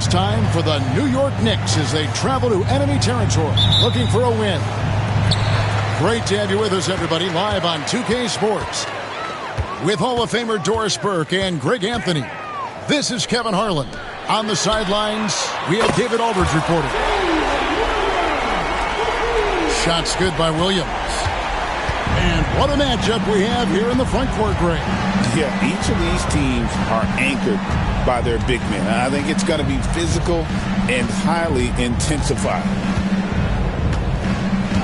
it's time for the New York Knicks as they travel to enemy territory looking for a win. Great to have you with us, everybody, live on 2K Sports. With Hall of Famer Doris Burke and Greg Anthony, this is Kevin Harlan. On the sidelines, we have David Aldridge reporting. Shots good by Williams. And what a matchup we have here in the front court, Greg. Yeah, each of these teams are anchored by their big men. I think it's going to be physical and highly intensified.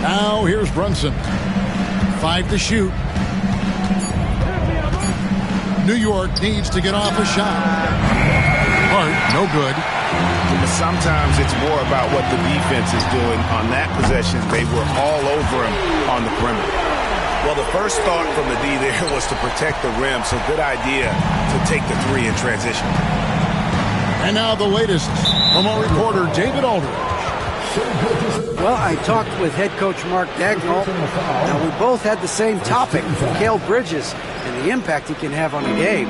Now here's Brunson. 5 to shoot. New York needs to get off a shot. Hart, no good. Sometimes it's more about what the defense is doing. On that possession, they were all over him on the perimeter. Well, the first thought from the D there was to protect the rim, so good idea to take the three in transition. And now the latest from our reporter, David Aldridge. Well, I talked with head coach Mark Dagnall. Now, we both had the same topic, Mikal Bridges, and the impact he can have on a game.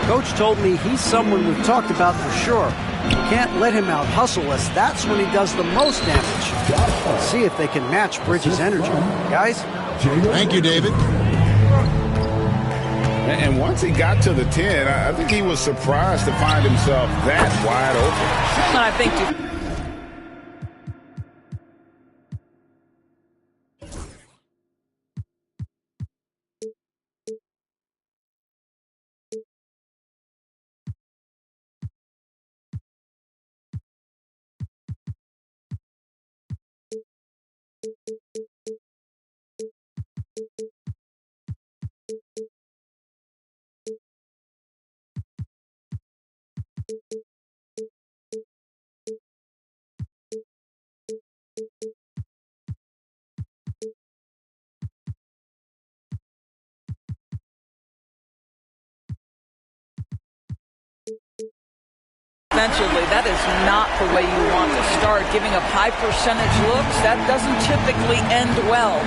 Coach told me he's someone we've talked about for sure. You can't let him out-hustle us. That's when he does the most damage. Let's see if they can match Bridges' energy. Guys? Thank you, David. And once he got to the 10, I think he was surprised to find himself that wide open. I think defensively, that is not the way you want to start. Giving up high percentage looks, that doesn't typically end well.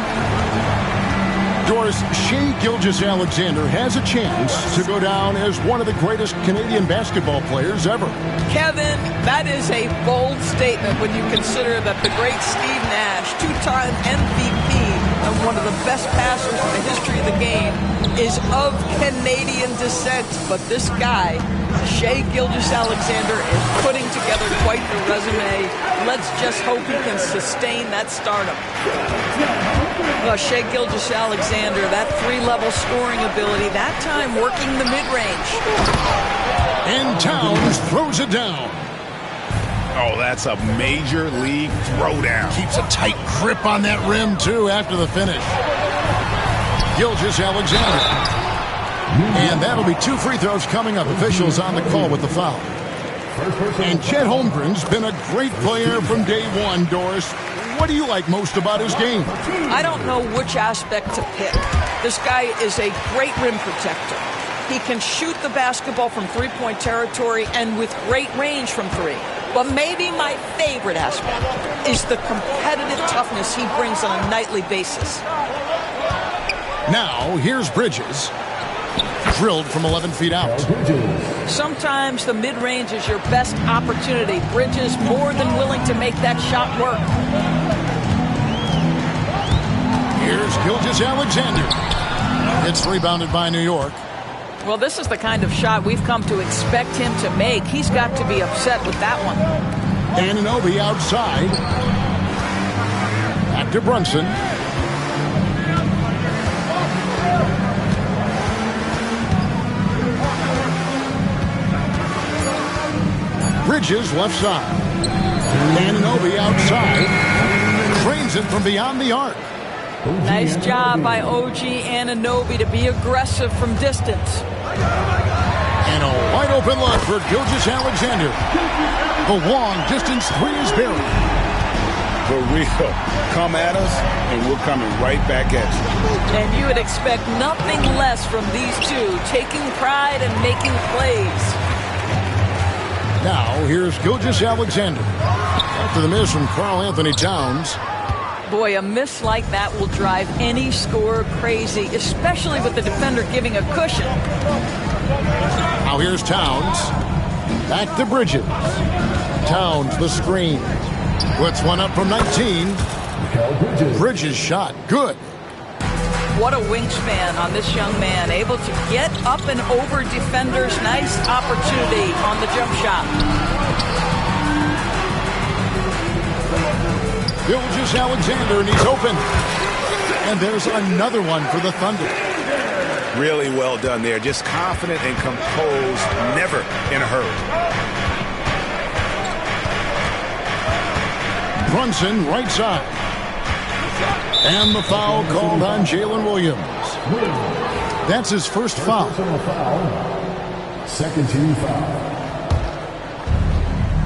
Doris, Shai Gilgeous-Alexander has a chance to go down as one of the greatest Canadian basketball players ever. Kevin, that is a bold statement when you consider that the great Steve Nash, two-time MVP and one of the best passers in the history of the game, is of Canadian descent. But this guy, Shai Gilgeous-Alexander, is putting together quite the resume. Let's just hope he can sustain that stardom. Well, Shai Gilgeous-Alexander, that three-level scoring ability, that time working the mid-range. And Towns throws it down. Oh, that's a major league throwdown. Keeps a tight grip on that rim, too, after the finish. Gilgeous-Alexander. And that'll be 2 free throws coming up. Officials on the call with the foul. And Chet Holmgren's been a great player from day one, Doris. What do you like most about his game? I don't know which aspect to pick. This guy is a great rim protector. He can shoot the basketball from three-point territory and with great range from three. But maybe my favorite aspect is the competitive toughness he brings on a nightly basis. Now, here's Bridges. Drilled from 11 feet out. Sometimes the mid-range is your best opportunity. Bridges more than willing to make that shot work. Here's Gilgeous-Alexander. It's rebounded by New York. Well, this is the kind of shot we've come to expect him to make. He's got to be upset with that one. Anunoby outside. Back to Brunson. Bridges left side. Anunoby outside. Trains it from beyond the arc. Nice job by OG Anunoby to be aggressive from distance. And a wide open look for Gilgeous-Alexander. The long distance three is buried. For real. Come at us, and we're coming right back at you. And you would expect nothing less from these two, taking pride and making plays. Now, here's Gilgeous-Alexander. After the miss from Karl Anthony Towns. Boy, a miss like that will drive any scorer crazy, especially with the defender giving a cushion. Now here's Towns. Back to Bridges. Towns the screen. Puts one up from 19. Bridges shot. Good. What a wingspan on this young man. Able to get up and over defenders. Nice opportunity on the jump shot. Gilgeous-Alexander, and he's open. And there's another one for the Thunder. Really well done there. Just confident and composed. Never in a hurry. Brunson, right side. And the foul called on Jalen Williams. That's his first foul. Second team foul.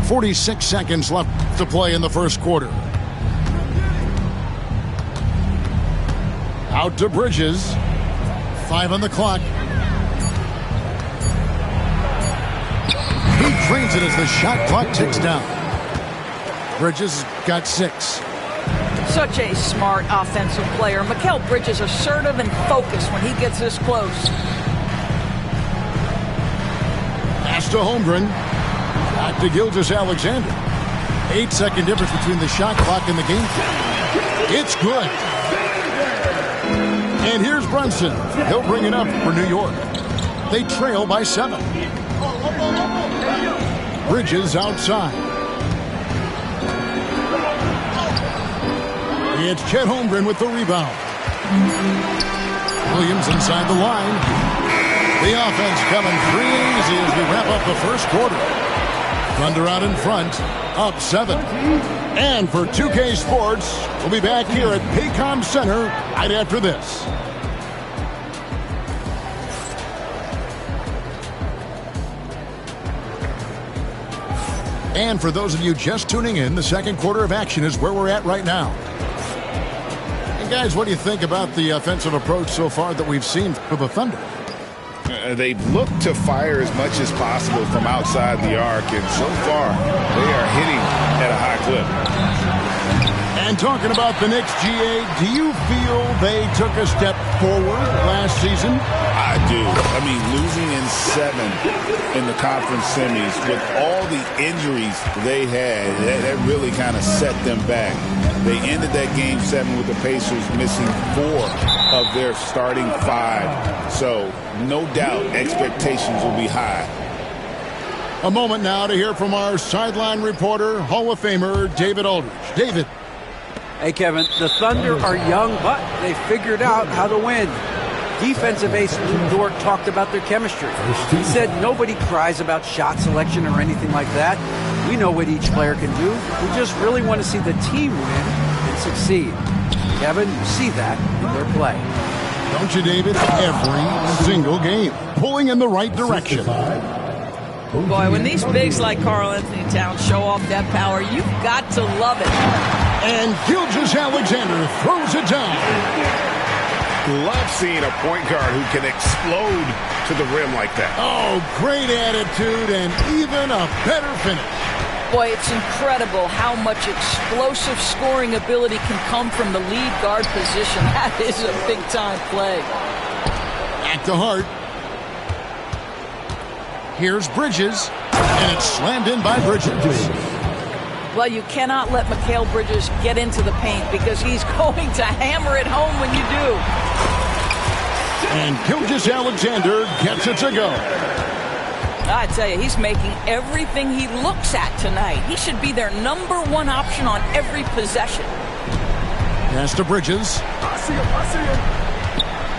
46 seconds left to play in the first quarter. Out to Bridges. 5 on the clock. He drains it as the shot clock ticks down. Bridges got 6. Such a smart offensive player. Mikal Bridges assertive and focused when he gets this close. Pass to Holmgren. Back to Gilgeous-Alexander. 8-second difference between the shot clock and the game clock. It's good. And here's Brunson. He'll bring it up for New York. They trail by 7. Bridges outside. It's Chet Holmgren with the rebound. Williams inside the line. The offense coming free and easy as we wrap up the first quarter. Thunder out in front, up 7. And for 2K Sports, we'll be back here at Paycom Center right after this. And for those of you just tuning in, the second quarter of action is where we're at right now. Guys, what do you think about the offensive approach so far that we've seen for the Thunder? They've looked to fire as much as possible from outside the arc, and so far they are hitting at a high clip. And talking about the Knicks, GA, do you feel they took a step forward last season? I do. I mean, losing in 7 in the conference semis with all the injuries they had, that really kind of set them back. They ended that game 7 with the Pacers missing 4 of their starting 5. So, no doubt, expectations will be high. A moment now to hear from our sideline reporter, Hall of Famer David Aldridge. David. Hey, Kevin, the Thunder are young, but they figured out how to win. Defensive ace Lou Dort talked about their chemistry. He said nobody cries about shot selection or anything like that. We know what each player can do. We just really want to see the team win and succeed. Kevin, you see that in their play. Don't you, David? Every single game, pulling in the right direction. Boy, when these bigs like Karl Anthony Towns show off that power, you've got to love it. And Gilgeous-Alexander throws it down. Love seeing a point guard who can explode to the rim like that. Oh, great attitude and even a better finish. Boy, it's incredible how much explosive scoring ability can come from the lead guard position. That is a big-time play. Back to Hart. Here's Bridges, and it's slammed in by Bridges. Well, you cannot let Mikal Bridges get into the paint because he's going to hammer it home when you do. And Gilgeous-Alexander gets it to go. I tell you, he's making everything he looks at tonight. He should be their #1 option on every possession. Pass to Bridges. I see him.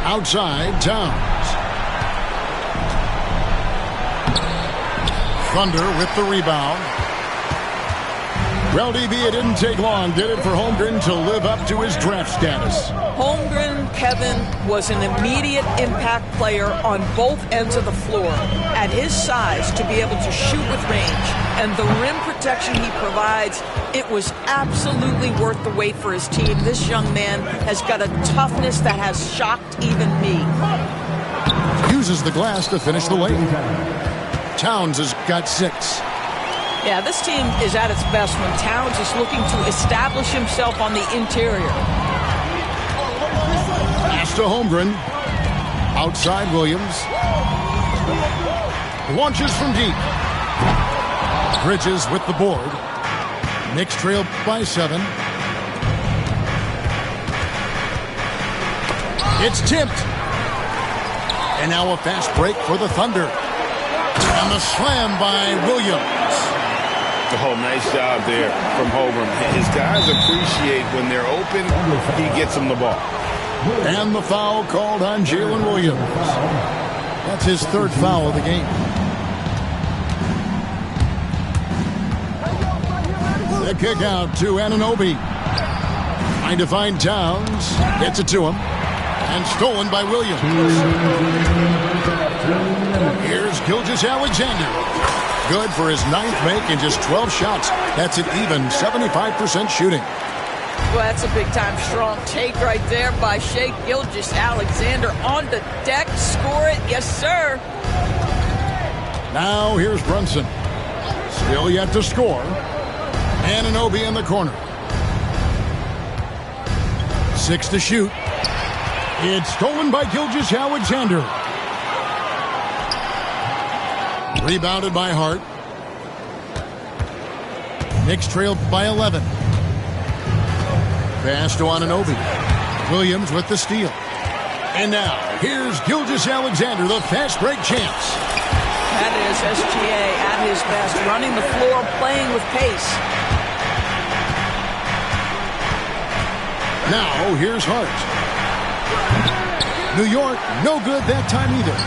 Outside, Towns. Thunder with the rebound. Well, DB, it didn't take long, did it, for Holmgren to live up to his draft status? Holmgren, Kevin, was an immediate impact player on both ends of the floor. At his size, to be able to shoot with range and the rim protection he provides, it was absolutely worth the wait for his team. This young man has got a toughness that has shocked even me. Uses the glass to finish the lane. Towns has got 6. Yeah, this team is at its best when Towns is looking to establish himself on the interior. Pass to Holmgren. Outside Williams. Launches from deep. Bridges with the board. Knicks trail by 7. It's tipped. And now a fast break for the Thunder. And the slam by Williams. Oh, nice job there from Holmgren. His guys appreciate when they're open, he gets them the ball. And the foul called on Jalen Williams. That's his 3rd foul of the game. The kick out to Anunoby. Trying to find Towns. Gets it to him. And stolen by Williams. Here's Gilgeous-Alexander. Good for his 9th make in just 12 shots. That's an even 75% shooting. Well, that's a big-time strong take right there by Shai Gilgeous-Alexander on the deck. Score it. Yes, sir. Now here's Brunson. Still yet to score. Anunoby in the corner. 6 to shoot. It's stolen by Gilgeous-Alexander. Rebounded by Hart. Knicks trail by 11. Pass to Anunoby. Williams with the steal. And now, here's Gilgeous-Alexander, the fast break chance. That is SGA at his best, running the floor, playing with pace. Now, here's Hart. New York, no good that time either.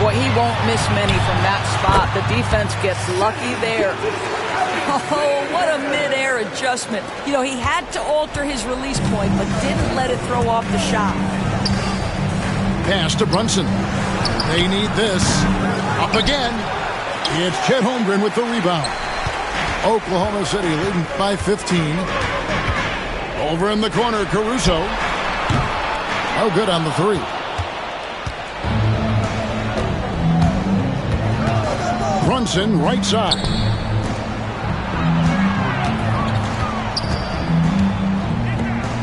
Boy, he won't miss many from that spot. The defense gets lucky there. Oh, what a mid-air adjustment. You know, he had to alter his release point, but didn't let it throw off the shot. Pass to Brunson. They need this. Up again. It's Chet Holmgren with the rebound. Oklahoma City leading by 15. Over in the corner, Caruso. Oh, good on the 3. Brunson, right side.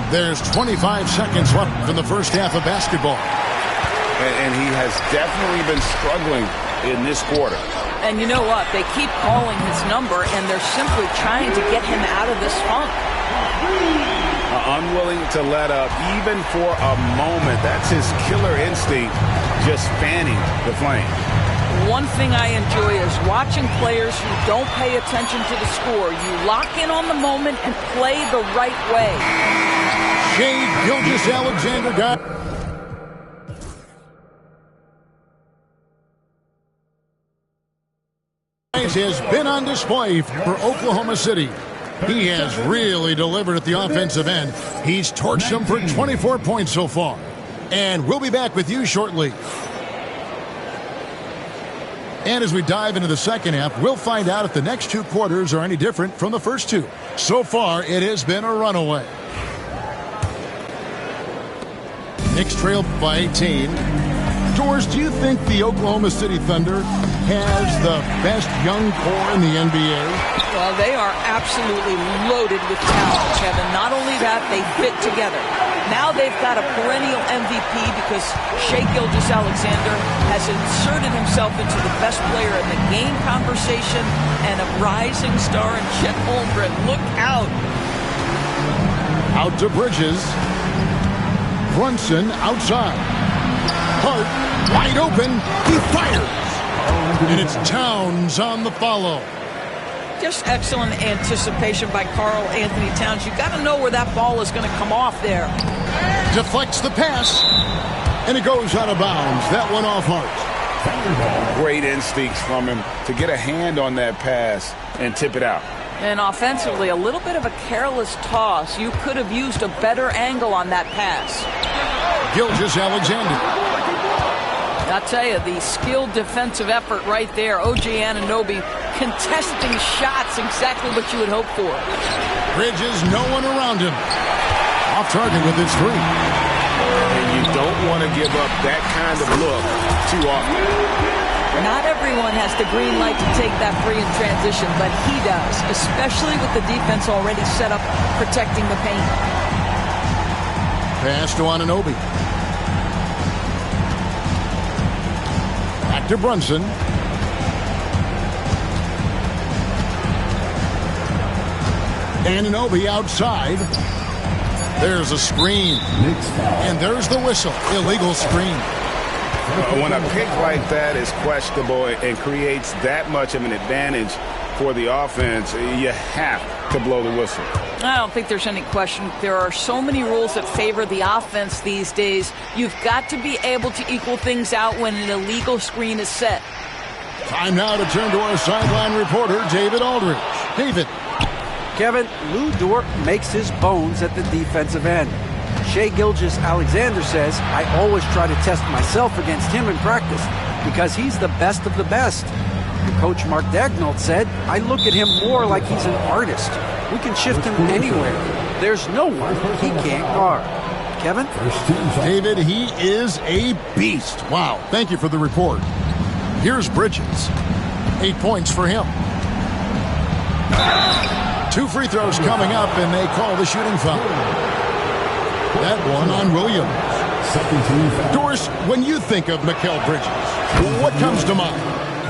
There's 25 seconds left in the first half of basketball. And he has definitely been struggling in this quarter. And you know what? They keep calling his number, and they're simply trying to get him out of this funk. Unwilling to let up even for a moment. That's his killer instinct, just fanning the flame. One thing I enjoy is watching players who don't pay attention to the score. You lock in on the moment and play the right way. Shai Gilgeous-Alexander got... has been on display for Oklahoma City. He has really delivered at the offensive end. He's torched them for 24 points so far. And we'll be back with you shortly. And as we dive into the second half, we'll find out if the next 2 quarters are any different from the first 2. So far, it has been a runaway. Knicks trail by 18. Doors, do you think the Oklahoma City Thunder has the best young core in the NBA? Well, they are absolutely loaded with talent, Kevin. Not only that, they fit together. Now they've got a perennial MVP because Shai Gilgeous-Alexander has inserted himself into the best player in the game conversation and a rising star in Chet Holmgren. Look out. Out to Bridges. Brunson outside. Hart wide open. He fires. And it's Towns on the follow. Just excellent anticipation by Karl Anthony Towns. You got to know where that ball is going to come off there. Deflects the pass. And it goes out of bounds. That one off Hart. Great instincts from him to get a hand on that pass and tip it out. And offensively, a little bit of a careless toss. You could have used a better angle on that pass. Gilgeous-Alexander. I'll tell you, the skilled defensive effort right there. O.J. Anunoby contesting shots, exactly what you would hope for. Bridges, no one around him. Off target with his 3. And you don't want to give up that kind of look too often. Not everyone has the green light to take that free in transition, but he does, especially with the defense already set up protecting the paint. Pass to Anunoby. Back to Brunson. Anunoby outside. There's a screen. And there's the whistle. Illegal screen. When a pick like that is questionable and creates that much of an advantage for the offense, you have to blow the whistle. I don't think there's any question. There are so many rules that favor the offense these days. You've got to be able to equal things out when an illegal screen is set. Time now to turn to our sideline reporter, David Aldridge. David. Kevin, Lou Dort makes his bones at the defensive end. Shai Gilgeous-Alexander says, I always try to test myself against him in practice because he's the best of the best. And Coach Mark Daigneault said, I look at him more like he's an artist. We can shift him anywhere. There's no one he can't guard. Kevin? David, he is a beast. Wow. Thank you for the report. Here's Bridges. 8 points for him. 2 free throws coming up, and they call the shooting foul. That one on Williams. Doris, when you think of Mikal Bridges, what comes to mind?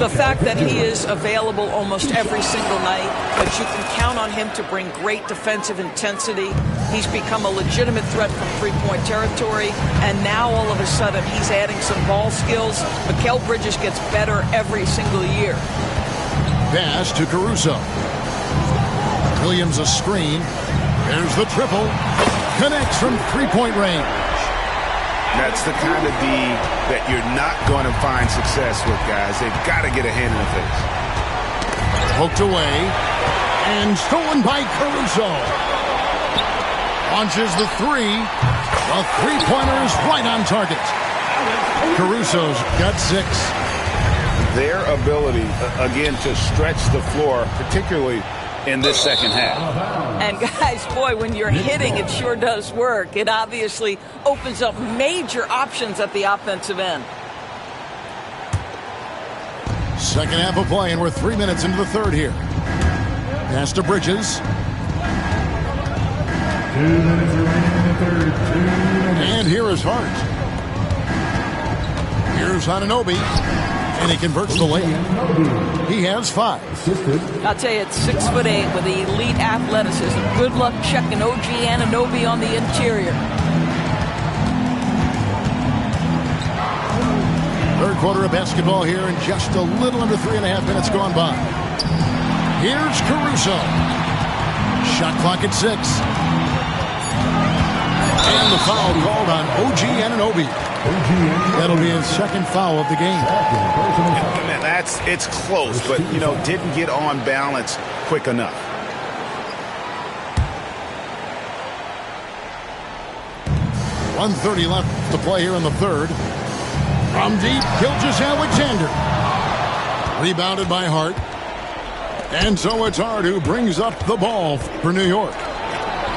The fact that he is available almost every single night, that you can count on him to bring great defensive intensity. He's become a legitimate threat from three-point territory, and now all of a sudden he's adding some ball skills. Mikal Bridges gets better every single year. Pass to Caruso. Williams a screen. There's the triple. Connects from three-point range. That's the kind of D that you're not going to find success with, guys. They've got to get a hand in the face. Poked away. And stolen by Caruso. Launches the three. The three-pointer is right on target. Caruso's got 6. Their ability, again, to stretch the floor, particularly in this second half. And guys, boy, when you're hitting, it sure does work. It obviously opens up major options at the offensive end. Second half of play, and we're 3 minutes into the third here. Pass to Bridges. 2 minutes remaining in the third. 2 minutes. And here is Hart. Here's Anunoby. And he converts the layup. He has 5. I'll tell you, it's 6'8" with elite athleticism. Good luck checking OG Anunoby on the interior. Third quarter of basketball here, and just a little under 3.5 minutes gone by. Here's Caruso. Shot clock at 6. And the foul called on OG Anunoby. That'll be his second foul of the game. It's close, but, didn't get on balance quick enough. .130 left to play here in the third. From deep, Gilgeous-Alexander. Rebounded by Hart. And so it's Hart who brings up the ball for New York.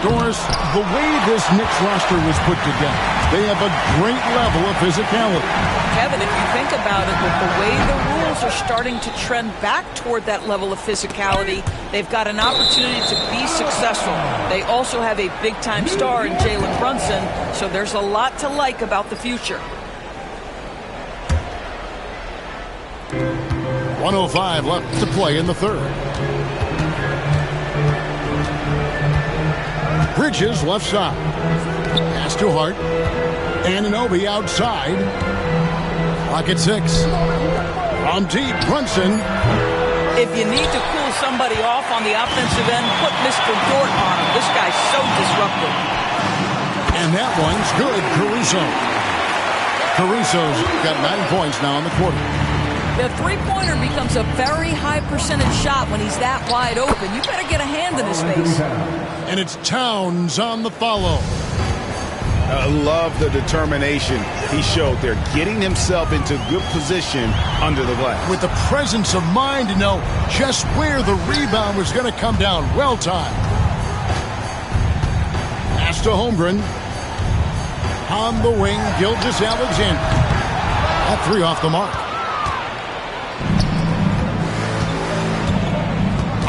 Doris, the way this Knicks roster was put together, they have a great level of physicality. Kevin, if you think about it, with the way the rules are starting to trend back toward that level of physicality, they've got an opportunity to be successful. They also have a big-time star in Jalen Brunson, so there's a lot to like about the future. 1:05 left to play in the third. Bridges left side. Pass to Hart. Anunoby outside. Clock at 6. From deep, Brunson. If you need to cool somebody off on the offensive end, put Mr. Dort on him. This guy's so disruptive. And that one's good, Caruso. Caruso's got 9 points now in the quarter. The three-pointer becomes a very high percentage shot when he's that wide open. You better get a hand in his face. And it's Towns on the follow. I love the determination he showed there, getting himself into good position under the glass. With the presence of mind to know just where the rebound was going to come down. Well timed. Pass to Holmgren. On the wing, Gilgeous-Alexander. That 3 off the mark.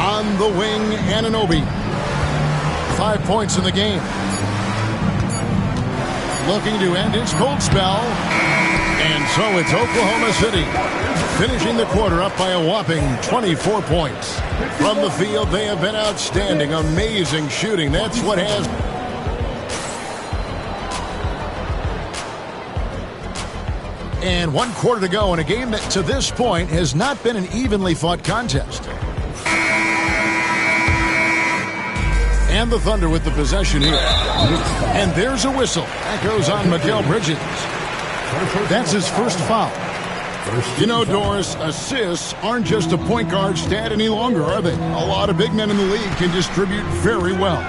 On the wing, Anunoby. 5 points in the game. Looking to end his cold spell. And so it's Oklahoma City finishing the quarter up by a whopping 24 points. From the field, they have been outstanding. Amazing shooting. That's what has... And 1 quarter to go in a game that to this point has not been an evenly fought contest. And the Thunder with the possession here. And there's a whistle. That goes on Mikal Bridges. That's his first foul. You know, Doris, assists aren't just a point guard stat any longer, are they? A lot of big men in the league can distribute very well.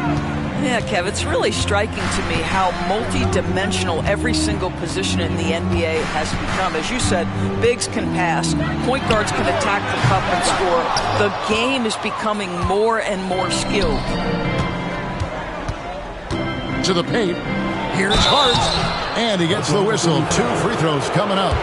Yeah, Kev, it's really striking to me how multi-dimensional every single position in the NBA has become. As you said, bigs can pass, point guards can attack the cup and score. The game is becoming more and more skilled. To the paint. Here's Hart. And he gets the whistle. 2 free throws coming up.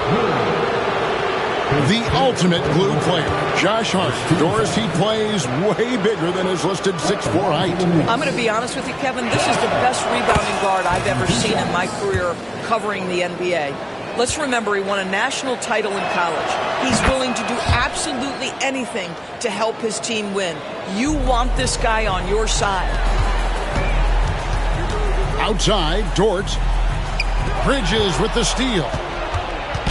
The ultimate glue player, Josh Hart. Doris, he plays way bigger than his listed 6'4" height. I'm going to be honest with you, Kevin. This is the best rebounding guard I've ever seen in my career covering the NBA. Let's remember he won a national title in college. He's willing to do absolutely anything to help his team win. You want this guy on your side. Outside, Dort. Bridges with the steal.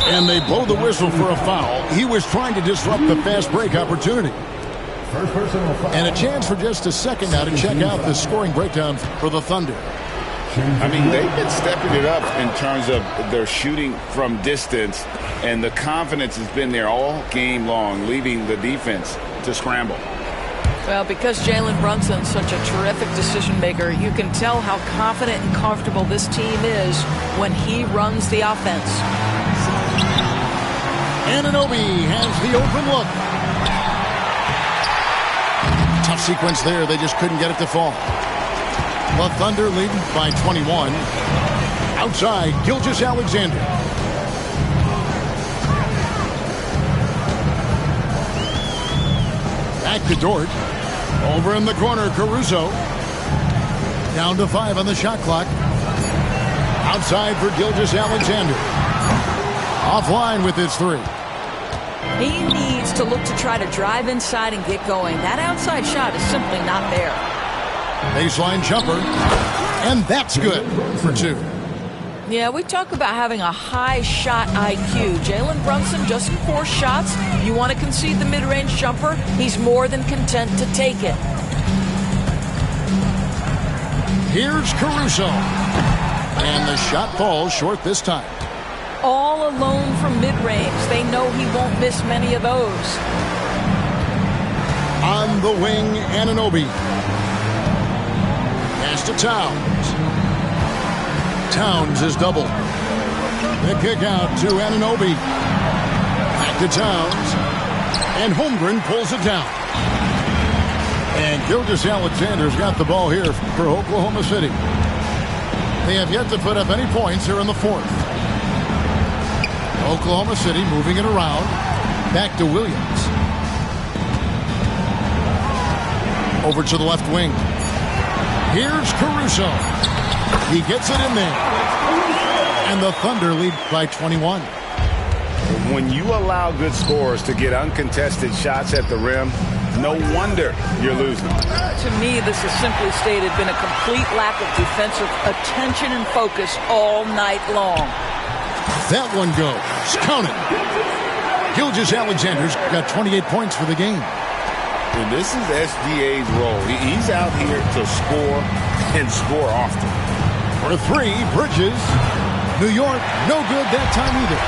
And they blow the whistle for a foul. He was trying to disrupt the fast break opportunity. And a chance for just a second now to check out the scoring breakdown for the Thunder. I mean, they've been stepping it up in terms of their shooting from distance, and the confidence has been there all game long, leaving the defense to scramble. Well, because Jalen Brunson's such a terrific decision maker, you can tell how confident and comfortable this team is when he runs the offense. Anunoby has the open look. Tough sequence there. They just couldn't get it to fall. The Thunder lead by 21. Outside, Gilgeous-Alexander. Back to Dort. Over in the corner, Caruso. Down to 5 on the shot clock. Outside for Gilgeous-Alexander. Offline with his 3. He needs to look to try to drive inside and get going. That outside shot is simply not there. Baseline jumper. And that's good for 2. Yeah, we talk about having a high shot IQ. Jalen Brunson just 4 shots. You want to concede the mid-range jumper? He's more than content to take it. Here's Caruso. And the shot falls short this time. All alone from mid-range. They know he won't miss many of those. On the wing, Anunoby. Pass to Towns. Towns is double. The kick out to Anunoby. Back to Towns. And Holmgren pulls it down. And Gilgeous-Alexander's got the ball here for Oklahoma City. They have yet to put up any points here in the 4th. Oklahoma City moving it around. Back to Williams. Over to the left wing. Here's Caruso. He gets it in there. And the Thunder lead by 21. When you allow good scorers to get uncontested shots at the rim, no wonder you're losing. To me, this has simply stated been a complete lack of defensive attention and focus all night long. That one goes. Count it. Gilgeous-Alexander's got 28 points for the game. And this is SGA's role. He's out here to score and score often. For 3, Bridges. New York, no good that time either.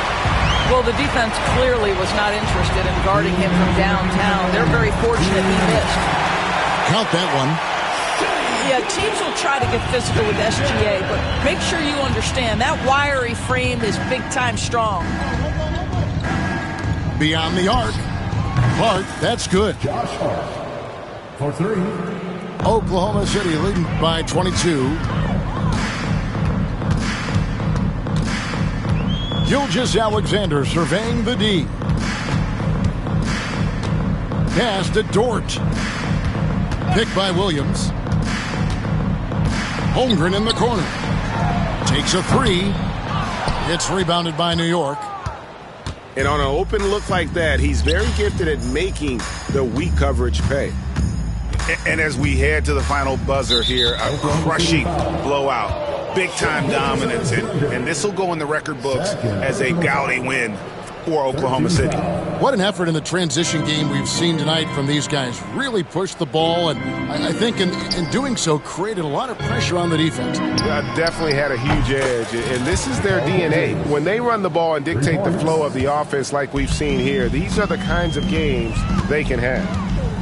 Well, the defense clearly was not interested in guarding him from downtown. They're very fortunate he missed. Count that one. Yeah, teams will try to get physical with SGA, but make sure you understand that wiry frame is big-time strong. Beyond the arc. Clark, that's good. Josh Hart for 3. Oklahoma City leading by 22. Gilgeous-Alexander surveying the D. Pass to Dort. Picked by Williams. Holmgren in the corner. Takes a 3. It's rebounded by New York. And on an open look like that, he's very gifted at making the weak coverage pay. And as we head to the final buzzer here, a crushing blowout, big-time dominance, and this will go in the record books as a gaudy win for Oklahoma City. What an effort in the transition game we've seen tonight from these guys. Really pushed the ball, and I think in doing so created a lot of pressure on the defense. Definitely had a huge edge, and this is their DNA. When they run the ball and dictate the flow of the offense like we've seen here, these are the kinds of games they can have.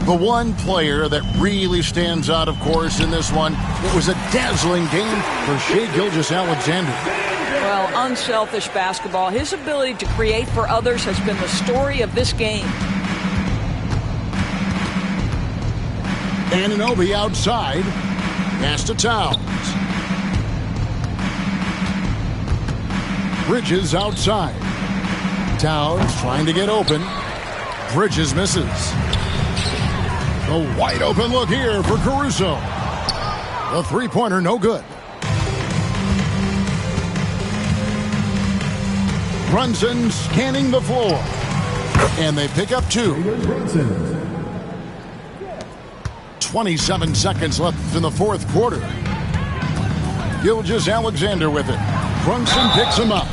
The one player that really stands out, of course, in this one, it was a dazzling game for Shai Gilgeous-Alexander. Well, unselfish basketball. His ability to create for others has been the story of this game. Anunoby outside. Pass to Towns. Bridges outside. Towns trying to get open. Bridges misses. A wide open look here for Caruso. The three-pointer no good. Brunson scanning the floor. And they pick up two. 27 seconds left in the fourth quarter. Gilgeous-Alexander with it. Brunson picks him up.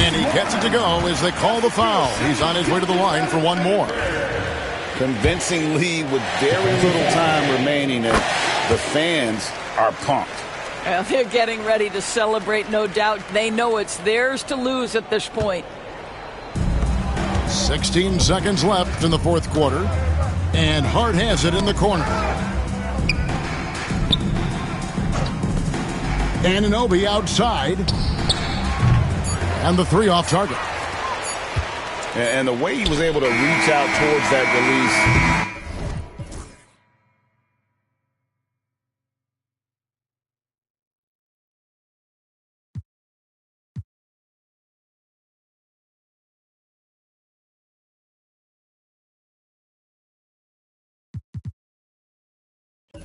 And he gets it to go as they call the foul. He's on his way to the line for one more. Convincing lead with very little time remaining, and the fans are pumped. Well, they're getting ready to celebrate, no doubt. They know it's theirs to lose at this point. 16 seconds left in the fourth quarter. And Hart has it in the corner. Anunoby outside. And the three off target. And the way he was able to reach out towards that release.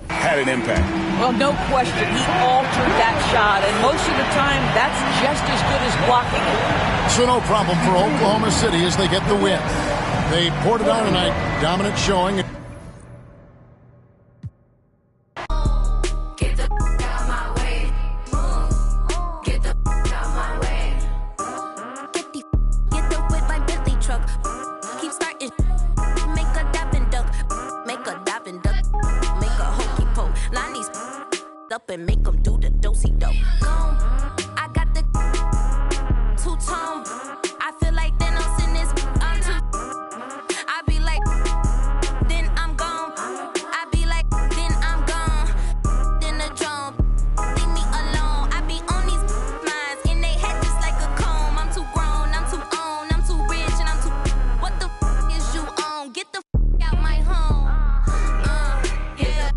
Had an impact. Well, no question. He altered that shot, and most of the time, that's just as good as blocking it. So no problem for Oklahoma City as they get the win. They poured it on tonight. Dominant showing. And make them do the do-si-do. I got the two-tone. I feel like Thanos in this. I'm too. I be like, then I'm gone. I be like, then I'm gone. Then the drum. Leave me alone. I be on these lines in they head just like a comb. I'm too grown. I'm too on. I'm too rich and I'm too. What the is you on? Get the out my home. Yeah.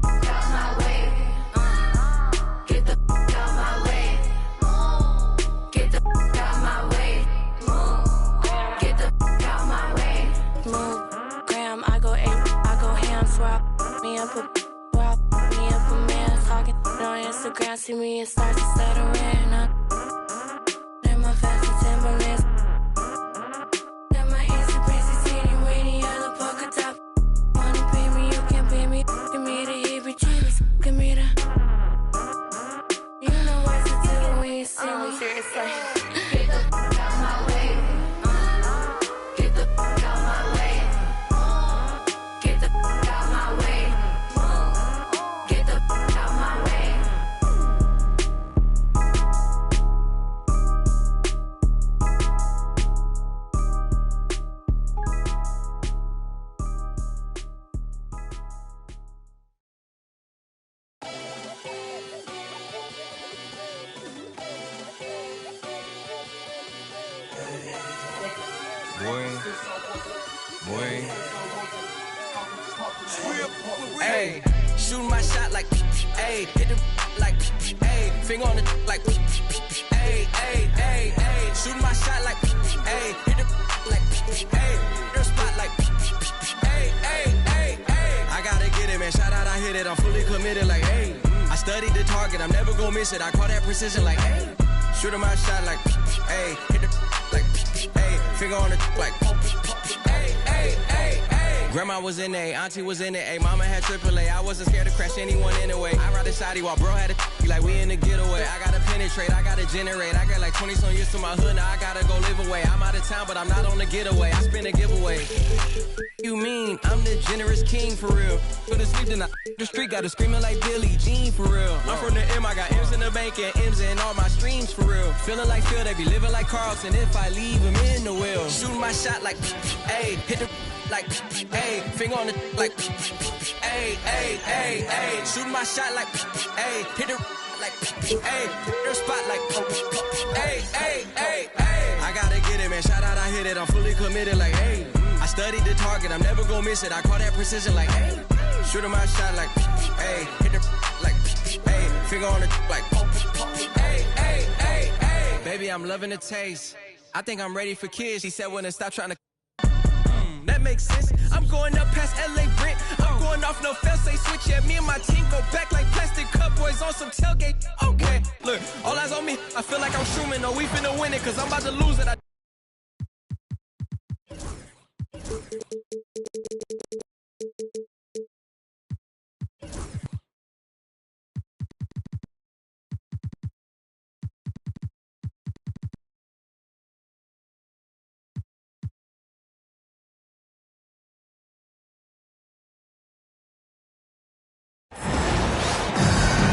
Instagram, see me, it starts to stuttering. Then my fashion Timberlands. Then my easy breezy teeny weeny yellow polka top. Wanna pay me, you can pay me. Give me the heebie-jeebies, give me the. You know what to do when you see me. Seriously. Get the fuck out my way. Get the fuck out my way. Get the fuck out my way. Get the fuck out my way. Boy. Hey, shooting my shot like, hey, hit the like, hey, finger on the like, hey, hey, hey, hey, shooting my shot like, hey, hit the like, hey, your spot like, hey, hey, hey, hey. I gotta get it, man. Shout out, I hit it. I'm fully committed, like, hey. I studied the target. I'm never gonna miss it. I call that precision, like, hey. Shooting my shot like, hey, hit the like, hey, finger on the like, hey, hey, hey, hey. Grandma was in A, auntie was in A, mama had AAA. I wasn't scared to crash anyone anyway. I ride the shotty while bro had a like we in the getaway. I gotta penetrate, I gotta generate. I got like 20 some years to my hood, now I gotta go live away. I'm out of town, but I'm not on the getaway. I spin a giveaway. You mean I'm the generous king for real? Go to sleep tonight. The street got to screaming like Billie Jean for real. I'm from the M, I got M's in the bank and M's in all my streams for real. Feeling like Phil, they be living like Carlson if I leave him in the wheel. Shooting my shot like, hey, hit the like, hey, finger on the like, hey, hey, hey, hey. Shooting my shot like, hey, hit the like, hey, their spot like, hey, hey, hey, hey. I gotta get it, man. Shout out, I hit it. I'm fully committed like, hey. I studied the target, I'm never gonna miss it. I call that precision like, hey. Shooting my shot like, hey. Hit the like, hey. Finger on the like, hey, hey, hey, hey. Baby, I'm loving the taste. I think I'm ready for kids. She said when to stop trying to. That makes sense. I'm going up past LA Brent. I'm going off no fail, say switch. Yeah, me and my team go back like plastic cup boys on some tailgate. Okay, look, all eyes on me. I feel like I'm Truman. No, we finna win it, cause I'm about to lose it.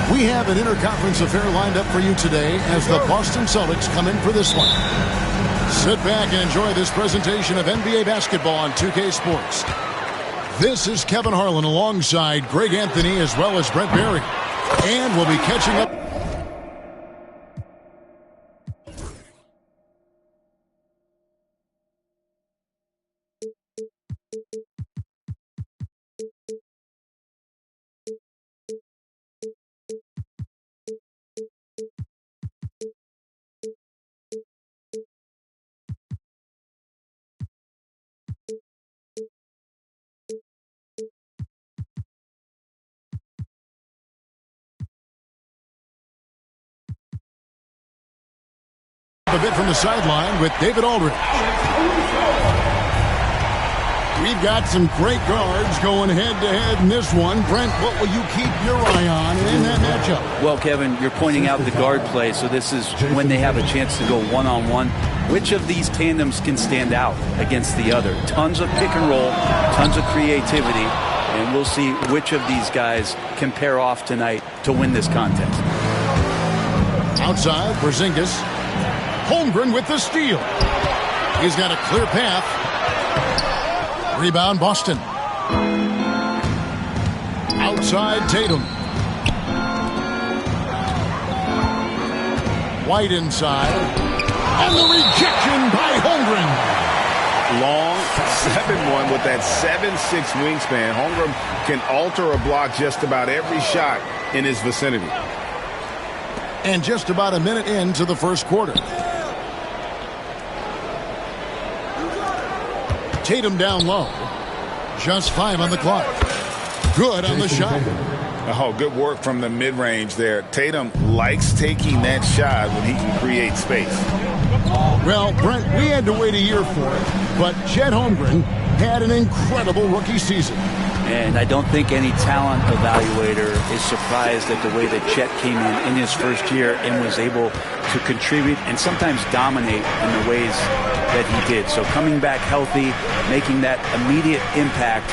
We have an interconference affair lined up for you today as the Boston Celtics come in for this one. Sit back and enjoy this presentation of NBA basketball on 2K Sports. This is Kevin Harlan alongside Greg Anthony as well as Brent Barry. And we'll be catching up. A bit from the sideline with David Aldridge. We've got some great guards going head-to-head in this one. Brent, what will you keep your eye on in that matchup? Well, Kevin, you're pointing out the guard play, so this is when they have a chance to go one-on-one. Which of these tandems can stand out against the other? Tons of pick and roll, tons of creativity, and we'll see which of these guys can pair off tonight to win this contest. Outside, Porzingis. Holmgren with the steal. He's got a clear path. Rebound, Boston. Outside, Tatum. White inside. And the rejection by Holmgren. Long 7-1 with that 7'6" wingspan. Holmgren can alter a block just about every shot in his vicinity. And just about a minute into the first quarter. Tatum down low. Just 5 on the clock. Good on the shot. Oh, good work from the mid-range there. Tatum likes taking that shot when he can create space. Well, Brent, we had to wait a year for it, but Chet Holmgren had an incredible rookie season. And I don't think any talent evaluator is surprised at the way that Chet came in his first year and was able to contribute and sometimes dominate in the ways that he did. So coming back healthy, making that immediate impact,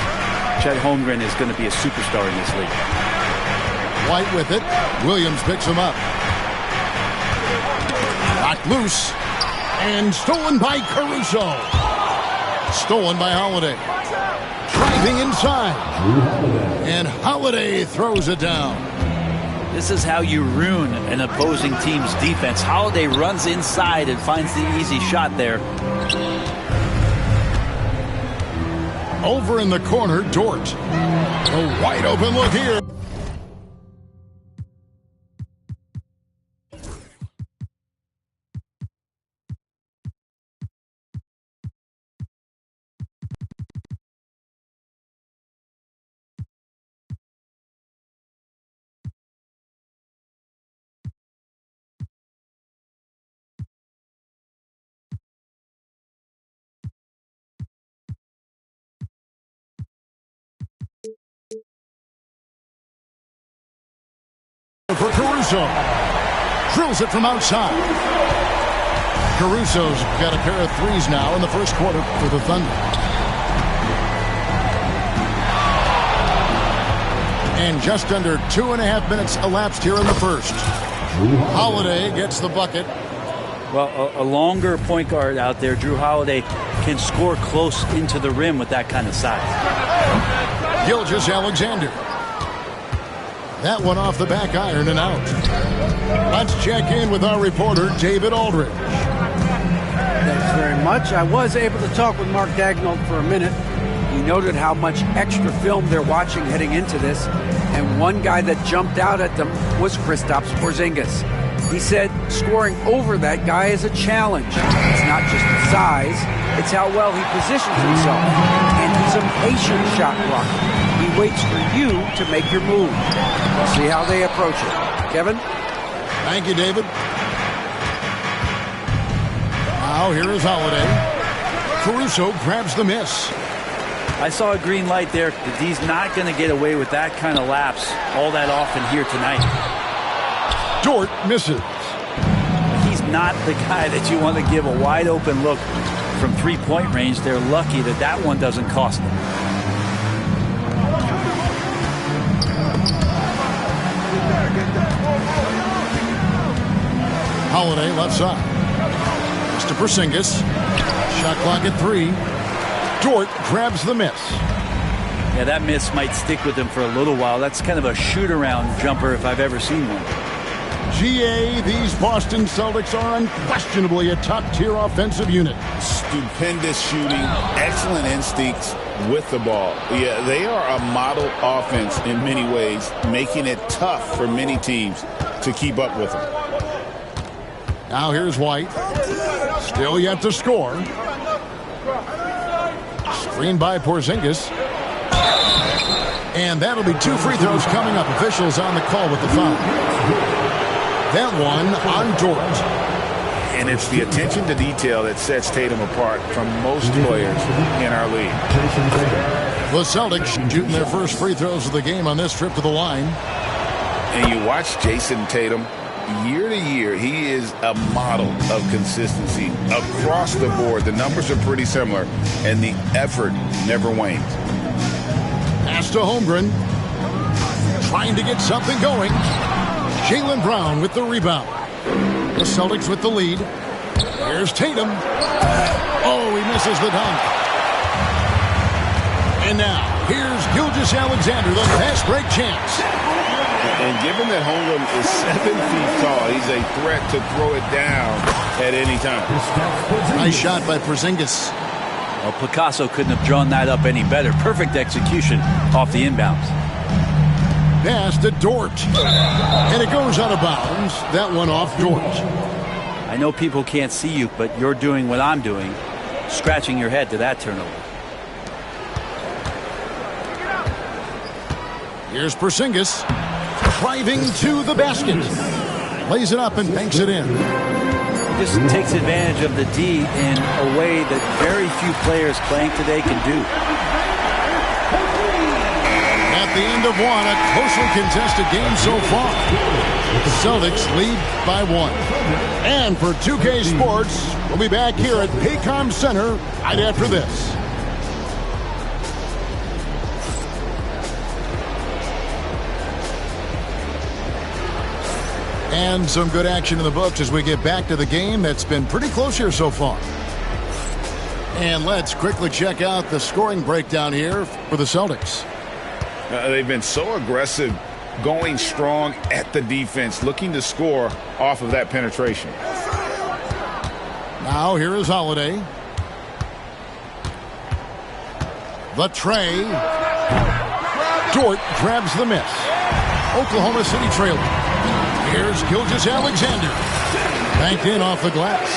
Chet Holmgren is going to be a superstar in this league. White with it. Williams picks him up. Knocked loose. And stolen by Caruso. Stolen by Holiday. Driving inside. And Holiday throws it down. This is how you ruin an opposing team's defense. Holiday runs inside and finds the easy shot there. Over in the corner, Dort. A wide open look here. for Caruso. Drills it from outside. Caruso's got a pair of threes now in the first quarter for the Thunder. And just under 2.5 minutes elapsed here in the first. Holiday gets the bucket. Well, a longer point guard out there, Drew Holiday, can score close into the rim with that kind of size. Gilgeous-Alexander. That one off the back iron and out. Let's check in with our reporter, David Aldridge. Thanks very much. I was able to talk with Mark Daigneault for a minute. He noted how much extra film they're watching heading into this, and one guy that jumped out at them was Kristaps Porzingis. He said scoring over that guy is a challenge. It's not just the size, it's how well he positions himself. And he's a patient shot blocker. He waits for you to make your move. We'll see how they approach it. Kevin? Thank you, David. Now here is Holiday. Caruso grabs the miss. I saw a green light there. The D's not going to get away with that kind of lapse all that often here tonight. Dort misses. He's not the guy that you want to give a wide open look from three-point range. They're lucky that that one doesn't cost them. Holiday left side. Mr. Porzingis. Shot clock at 3. Dort grabs the miss. Yeah, that miss might stick with him for a little while. That's kind of a shoot-around jumper if I've ever seen one. GA, these Boston Celtics are unquestionably a top-tier offensive unit. Stupendous shooting, excellent instincts with the ball. Yeah, they are a model offense in many ways, making it tough for many teams to keep up with them. Now here's White. Still yet to score. Screened by Porzingis. And that'll be 2 free throws coming up. Officials on the call with the foul. That one on Dort. And it's the attention to detail that sets Tatum apart from most players in our league. The Celtics shooting their first free throws of the game on this trip to the line. And you watch Jason Tatum. Year to year, he is a model of consistency across the board. The numbers are pretty similar, and the effort never wanes. Pass to Holmgren. Trying to get something going. Jaylen Brown with the rebound. The Celtics with the lead. Here's Tatum. Oh, he misses the dunk. And now, here's Gilgeous-Alexander, the fast break chance. And given that Holmgren is 7 feet tall, he's a threat to throw it down at any time. Nice shot by Porzingis. Well, Picasso couldn't have drawn that up any better. Perfect execution off the inbounds. Pass to Dort. And it goes out of bounds. That one off Dort. I know people can't see you, but you're doing what I'm doing, scratching your head to that turnover. Here's Porzingis. Driving to the basket. Lays it up and banks it in. He just takes advantage of the D in a way that very few players playing today can do. At the end of one, a closely contested game so far. The Celtics lead by 1. And for 2K Sports, we'll be back here at Paycom Center right after this. And some good action in the books as we get back to the game that's been pretty close here so far. And let's quickly check out the scoring breakdown here for the Celtics. They've been so aggressive, going strong at the defense, looking to score off of that penetration. Now here is Holiday. The tray. Dort grabs the miss. Oklahoma City trailing. Here's Gilgeous-Alexander. Banked in off the glass.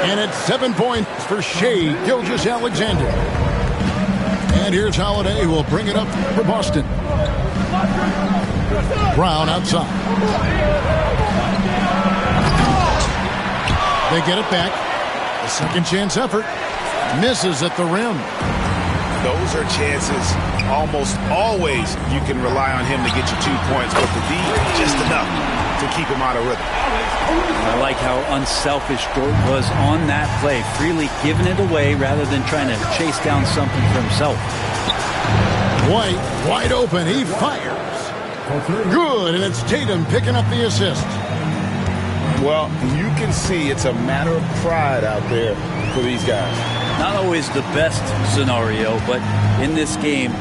And it's 7 points for Shai Gilgeous-Alexander. And here's Holiday, who will bring it up for Boston. Brown outside. They get it back. A second chance effort. Misses at the rim. those are chances almost always you can rely on him to get you 2 points, but the D, just enough to keep him out of rhythm. I like how unselfish Dort was on that play, freely giving it away rather than trying to chase down something for himself. White, wide open, he fires. Good, and it's Tatum picking up the assist. Well, you can see it's a matter of pride out there for these guys. Not always the best scenario, but in this game,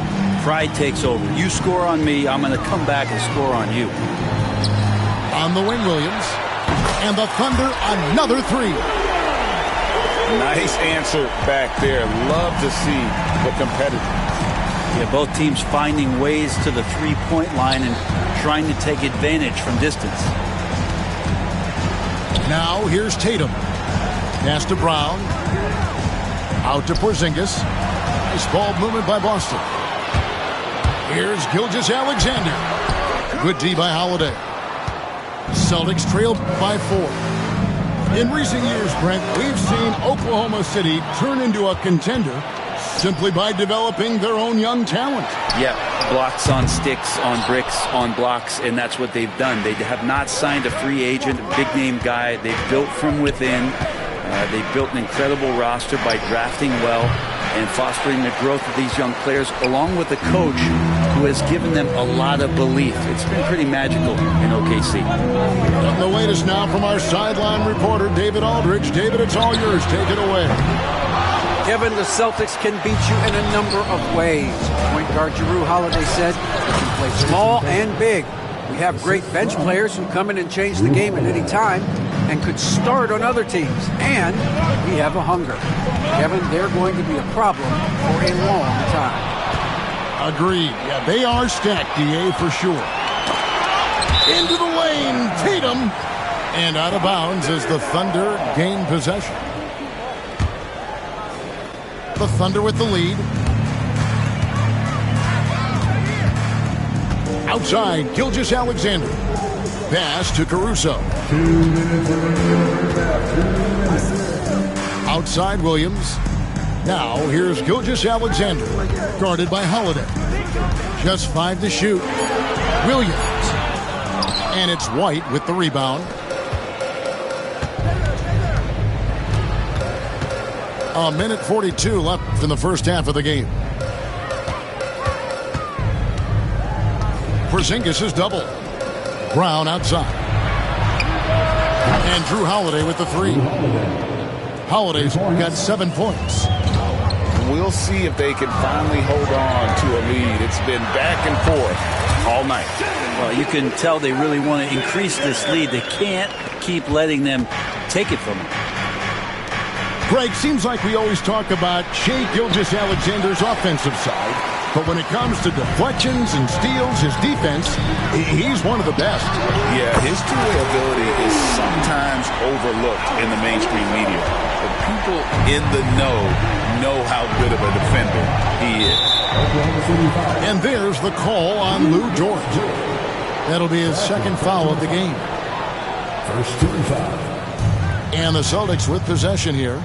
pride takes over. You score on me, I'm going to come back and score on you. On the wing, Williams. And the Thunder, another three. Nice answer back there. Love to see the competitor. Yeah, both teams finding ways to the three-point line and trying to take advantage from distance. Now here's Tatum. Pass to Brown. Out to Porzingis. Nice ball movement by Boston. Here's Gilgeous-Alexander. Good D by Holiday. Celtics trail by 4. In recent years, Brent, we've seen Oklahoma City turn into a contender simply by developing their own young talent. Yeah, blocks on sticks, on bricks, on blocks, and that's what they've done. They have not signed a free agent, a big-name guy. They've built from within. They've built an incredible roster by drafting well and fostering the growth of these young players, along with a coach who has given them a lot of belief. It's been pretty magical in OKC. And the latest now from our sideline reporter, David Aldridge. David, it's all yours. Take it away. Kevin, the Celtics can beat you in a number of ways. Point guard Jrue Holiday said they can play small and big. We have great bench players who come in and change the game at any time and could start on other teams. And we have a hunger. Kevin, they're going to be a problem for a long time. Agreed. Yeah, they are stacked, DA, for sure. Into the lane, Tatum. And out of bounds as the Thunder gain possession. The Thunder with the lead. Outside, Gilgeous-Alexander. Pass to Caruso. Outside, Williams. Now, here's Gilgeous-Alexander, guarded by Holiday. Just 5 to shoot. Williams. And it's White with the rebound. A minute 42 left in the first half of the game. Porzingis is double. Brown outside. And Jrue Holiday with the three. Holiday's got 7 points. We'll see if they can finally hold on to a lead. It's been back and forth all night. Well, you can tell they really want to increase this lead. They can't keep letting them take it from them. Greg, seems like we always talk about Shai Gilgeous-Alexander's offensive side, but when it comes to deflections and steals, his defense, he's one of the best. Yeah, his two-way ability is sometimes overlooked in the mainstream media. But people in the know how good of a defender he is. And there's the call on Lou Dort. That'll be his second foul of the game. First team foul. And the Celtics with possession here.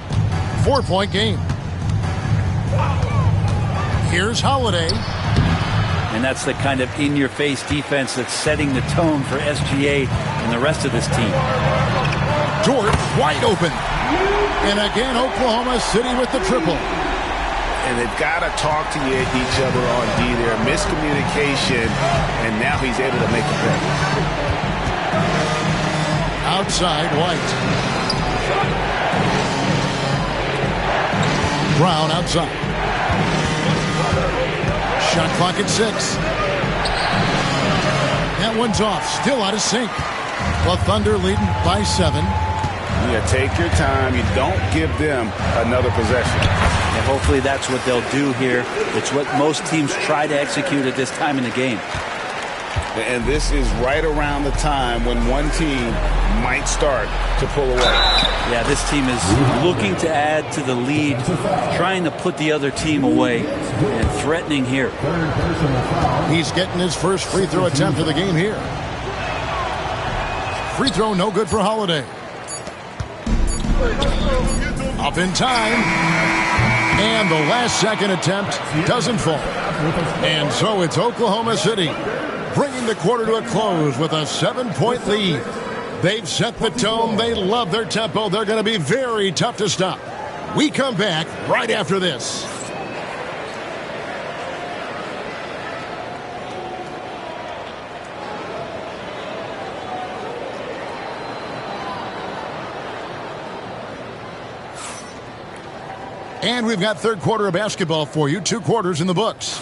4-point game. Here's Holiday. And that's the kind of in-your-face defense that's setting the tone for SGA and the rest of this team. Dort wide open. And again, Oklahoma City with the triple. And they've got to talk to each other on D there. Miscommunication, and now he's able to make a play. Outside, White. Brown outside. Shot clock at 6. That one's off. Still out of sync. The Thunder leading by 7. Yeah, take your time. You don't give them another possession. And hopefully that's what they'll do here. It's what most teams try to execute at this time in the game. And this is right around the time when one team might start to pull away. Yeah, this team is looking to add to the lead, trying to put the other team away, and threatening here. He's getting his first free throw attempt of the game here. Free throw no good for Holiday. Up in time. And the last-second attempt doesn't fall. And so it's Oklahoma City bringing the quarter to a close with a 7-point lead. They've set the tone. They love their tempo. They're going to be very tough to stop. We come back right after this. And we've got third quarter of basketball for you. 2 quarters in the books.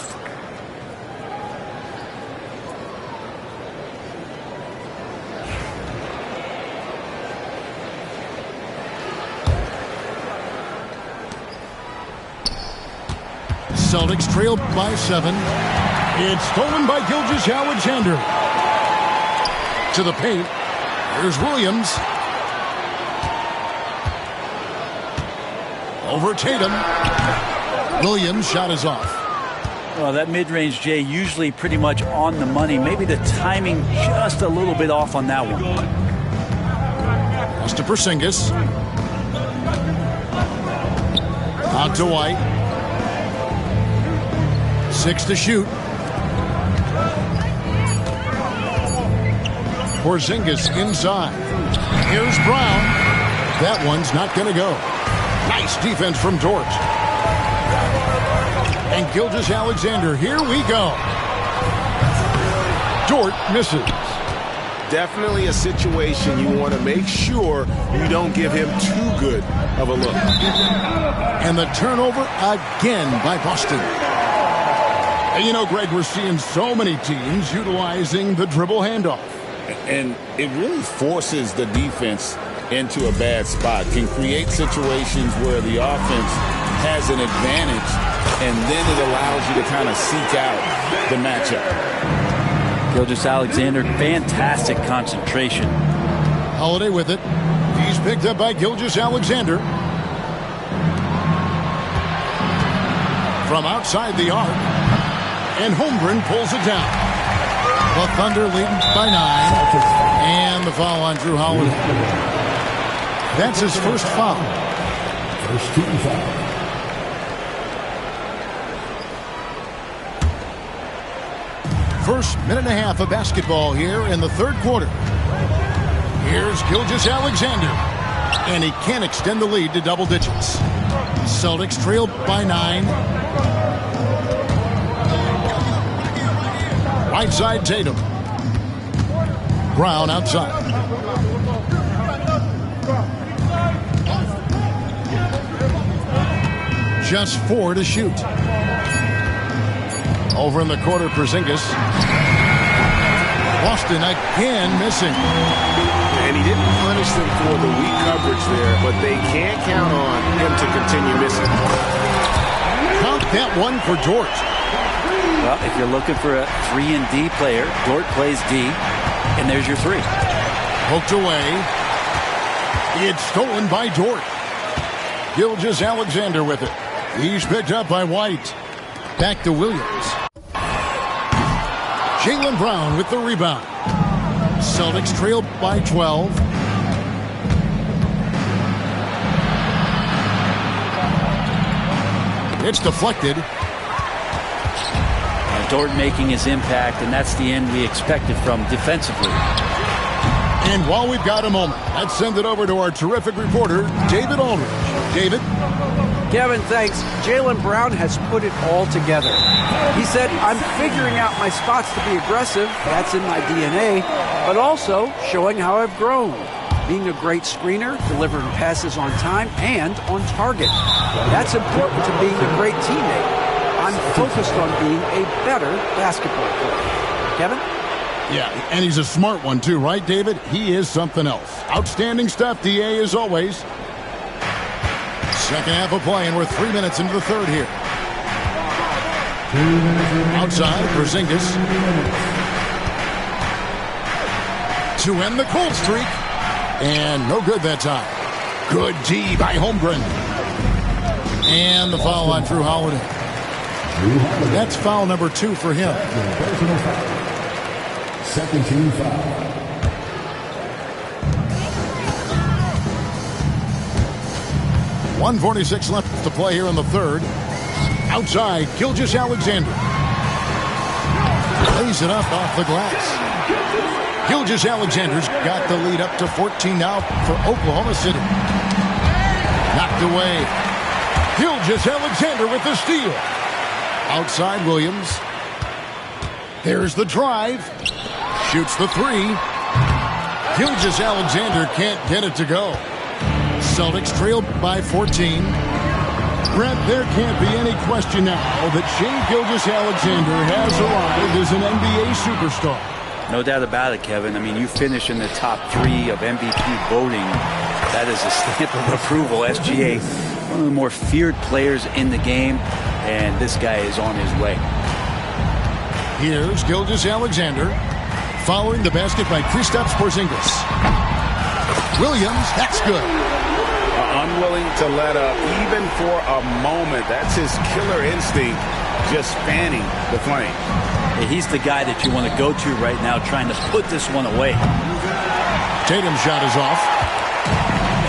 Celtics trail by 7. It's stolen by Gilgeous-Alexander. To the paint. Here's Williams. Over Tatum. Williams' shot is off. Well, that mid-range, Jay, usually pretty much on the money. Maybe the timing just a little bit off on that one. Pass to Porzingis. Out to White. 6 to shoot. Porzingis inside. Here's Brown. That one's not going to go. Nice defense from Dort. And Gilgeous-Alexander, here we go. Dort misses. Definitely a situation you want to make sure you don't give him too good of a look. And the turnover again by Boston. And you know, Greg, we're seeing so many teams utilizing the dribble handoff. And it really forces the defense into a bad spot, can create situations where the offense has an advantage, and then it allows you to kind of seek out the matchup. Gilgeous-Alexander, fantastic concentration. Holiday with it. He's picked up by Gilgeous-Alexander. From outside the arc, and Holmgren pulls it down. The Thunder leading by 9, and the foul on Drew Holiday. That's his first foul. First team foul. First minute and a half of basketball here in the third quarter. Here's Gilgeous-Alexander. And he can't extend the lead to double digits. Celtics trail by 9. Right side Tatum. Brown outside. Just 4 to shoot. Over in the corner, Porzingis. Boston again missing. And he didn't punish them for the weak coverage there, but they can't count on him to continue missing. Count that one for Dort. Well, if you're looking for a 3-and-D player, Dort plays D, and there's your 3. Poked away. It's stolen by Dort. Gilgeous-Alexander with it. He's picked up by White. Back to Williams. Jaylen Brown with the rebound. Celtics trail by 12. It's deflected. Dort making his impact, and that's the end we expected from defensively. And while we've got a moment, let's send it over to our terrific reporter, David Aldridge. David? Kevin, thanks. Jaylen Brown has put it all together. He said, I'm figuring out my spots to be aggressive. That's in my DNA. But also showing how I've grown. Being a great screener, delivering passes on time and on target. That's important to being a great teammate. I'm focused on being a better basketball player. Kevin? Yeah, and he's a smart one too, right, David? He is something else. Outstanding stuff, DA, as always. Second half of play, and we're 3 minutes into the third here. Outside, Porzingis. To end the cold streak. And no good that time. Good D by Holmgren. And the foul on Drew Holiday. That's foul number 2 for him. Second team foul. 1:46 left to play here in the third. Outside, Gilgeous-Alexander. Lays it up off the glass. Gilgeous-Alexander's got the lead up to 14 now for Oklahoma City. Knocked away. Gilgeous-Alexander with the steal. Outside Williams. There's the drive. Shoots the three. Gilgeous-Alexander can't get it to go. Celtics trail by 14. Brent, there can't be any question now that Shai Gilgeous-Alexander has arrived as an NBA superstar. No doubt about it, Kevin. I mean, you finish in the top 3 of MVP voting. That is a stamp of approval. SGA, one of the more feared players in the game, and this guy is on his way. Here's Gilgeous-Alexander, following the basket by Kristaps Porzingis. Williams, that's good. Unwilling to let up, even for a moment. That's his killer instinct, just fanning the flame. He's the guy that you want to go to right now, trying to put this one away. Tatum's shot is off.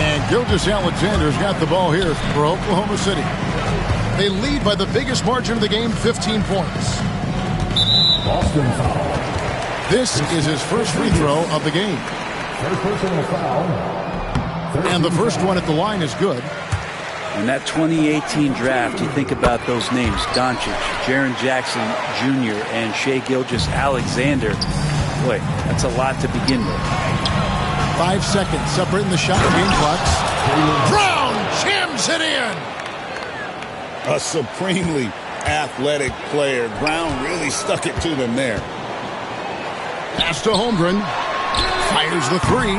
And Gilgeous-Alexander's got the ball here for Oklahoma City. They lead by the biggest margin of the game, 15 points. Boston foul. This is his first free throw of the game. Third personal foul. And the first one at the line is good. In that 2018 draft, you think about those names: Doncic, Jaren Jackson Jr., and Shai Gilgeous-Alexander. Boy, that's a lot to begin with. 5 seconds separating the shot and game clocks. Brown jams it in. A supremely athletic player. Brown really stuck it to them there. Pass to Holmgren. Fires the three.